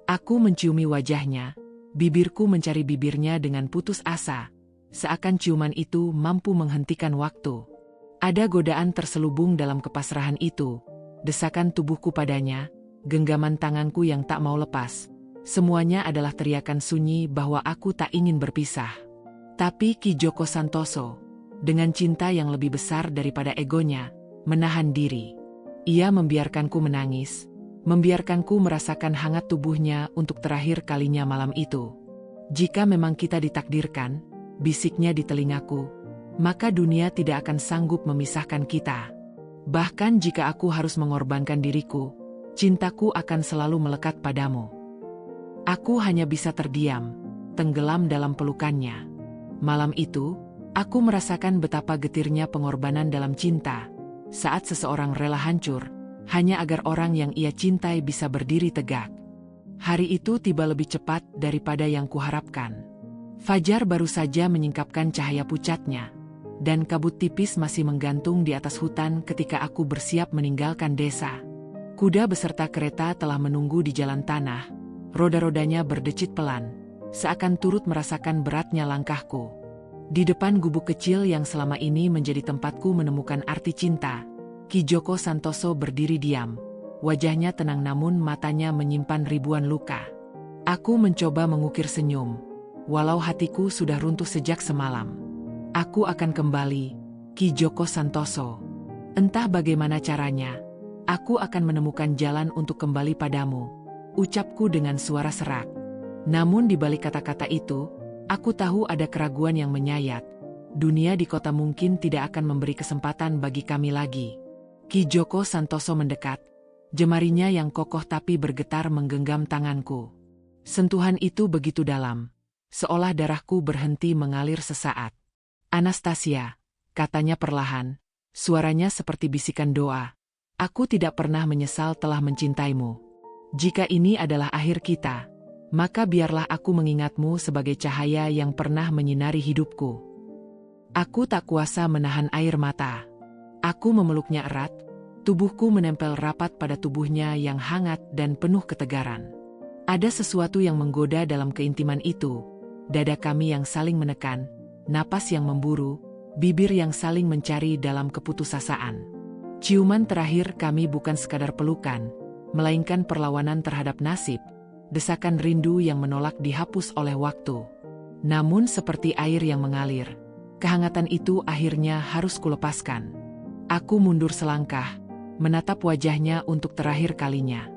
Aku menciumi wajahnya, bibirku mencari bibirnya dengan putus asa, seakan ciuman itu mampu menghentikan waktu. Ada godaan terselubung dalam kepasrahan itu, desakan tubuhku padanya, genggaman tanganku yang tak mau lepas. Semuanya adalah teriakan sunyi bahwa aku tak ingin berpisah. Tapi Ki Joko Santoso, dengan cinta yang lebih besar daripada egonya, menahan diri. Ia membiarkanku menangis, membiarkanku merasakan hangat tubuhnya untuk terakhir kalinya malam itu. Jika memang kita ditakdirkan, bisiknya di telingaku, maka dunia tidak akan sanggup memisahkan kita. Bahkan jika aku harus mengorbankan diriku, cintaku akan selalu melekat padamu. Aku hanya bisa terdiam, tenggelam dalam pelukannya. Malam itu, aku merasakan betapa getirnya pengorbanan dalam cinta, saat seseorang rela hancur, hanya agar orang yang ia cintai bisa berdiri tegak. Hari itu tiba lebih cepat daripada yang kuharapkan. Fajar baru saja menyingkapkan cahaya pucatnya, dan kabut tipis masih menggantung di atas hutan ketika aku bersiap meninggalkan desa. Kuda beserta kereta telah menunggu di jalan tanah, roda-rodanya berdecit pelan, seakan turut merasakan beratnya langkahku. Di depan gubuk kecil yang selama ini menjadi tempatku menemukan arti cinta, Ki Joko Santoso berdiri diam. Wajahnya tenang namun matanya menyimpan ribuan luka. Aku mencoba mengukir senyum, walau hatiku sudah runtuh sejak semalam. Aku akan kembali, Ki Joko Santoso. Entah bagaimana caranya, aku akan menemukan jalan untuk kembali padamu, ucapku dengan suara serak. Namun di balik kata-kata itu, aku tahu ada keraguan yang menyayat. Dunia di kota mungkin tidak akan memberi kesempatan bagi kami lagi. Ki Joko Santoso mendekat, jemarinya yang kokoh tapi bergetar menggenggam tanganku. Sentuhan itu begitu dalam, seolah darahku berhenti mengalir sesaat. Anastasia, katanya perlahan, suaranya seperti bisikan doa. Aku tidak pernah menyesal telah mencintaimu. Jika ini adalah akhir kita, maka biarlah aku mengingatmu sebagai cahaya yang pernah menyinari hidupku. Aku tak kuasa menahan air mata. Aku memeluknya erat, tubuhku menempel rapat pada tubuhnya yang hangat dan penuh ketegaran. Ada sesuatu yang menggoda dalam keintiman itu, dada kami yang saling menekan, napas yang memburu, bibir yang saling mencari dalam keputusasaan. Ciuman terakhir kami bukan sekadar pelukan, melainkan perlawanan terhadap nasib, desakan rindu yang menolak dihapus oleh waktu. Namun seperti air yang mengalir, kehangatan itu akhirnya harus kulepaskan. Aku mundur selangkah, menatap wajahnya untuk terakhir kalinya.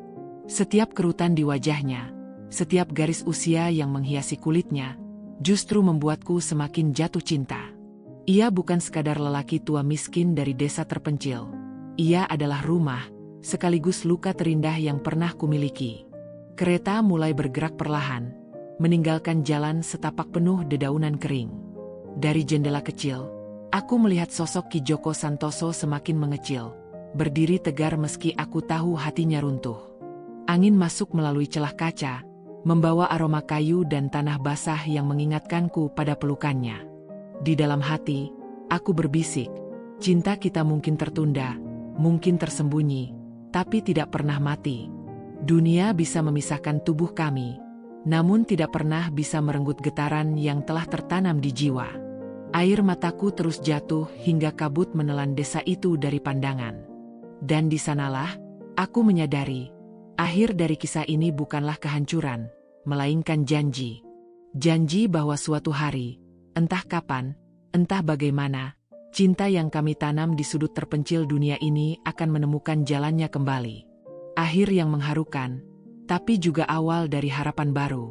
Setiap kerutan di wajahnya, setiap garis usia yang menghiasi kulitnya, justru membuatku semakin jatuh cinta. Ia bukan sekadar lelaki tua miskin dari desa terpencil. Ia adalah rumah, sekaligus luka terindah yang pernah kumiliki. Kereta mulai bergerak perlahan, meninggalkan jalan setapak penuh dedaunan kering. Dari jendela kecil, aku melihat sosok Ki Joko Santoso semakin mengecil, berdiri tegar meski aku tahu hatinya runtuh. Angin masuk melalui celah kaca, membawa aroma kayu dan tanah basah yang mengingatkanku pada pelukannya. Di dalam hati, aku berbisik, cinta kita mungkin tertunda, mungkin tersembunyi, tapi tidak pernah mati. Dunia bisa memisahkan tubuh kami, namun tidak pernah bisa merenggut getaran yang telah tertanam di jiwa. Air mataku terus jatuh hingga kabut menelan desa itu dari pandangan. Dan di sanalah, aku menyadari, akhir dari kisah ini bukanlah kehancuran, melainkan janji. Janji bahwa suatu hari, entah kapan, entah bagaimana, cinta yang kami tanam di sudut terpencil dunia ini akan menemukan jalannya kembali. Akhir yang mengharukan, tapi juga awal dari harapan baru.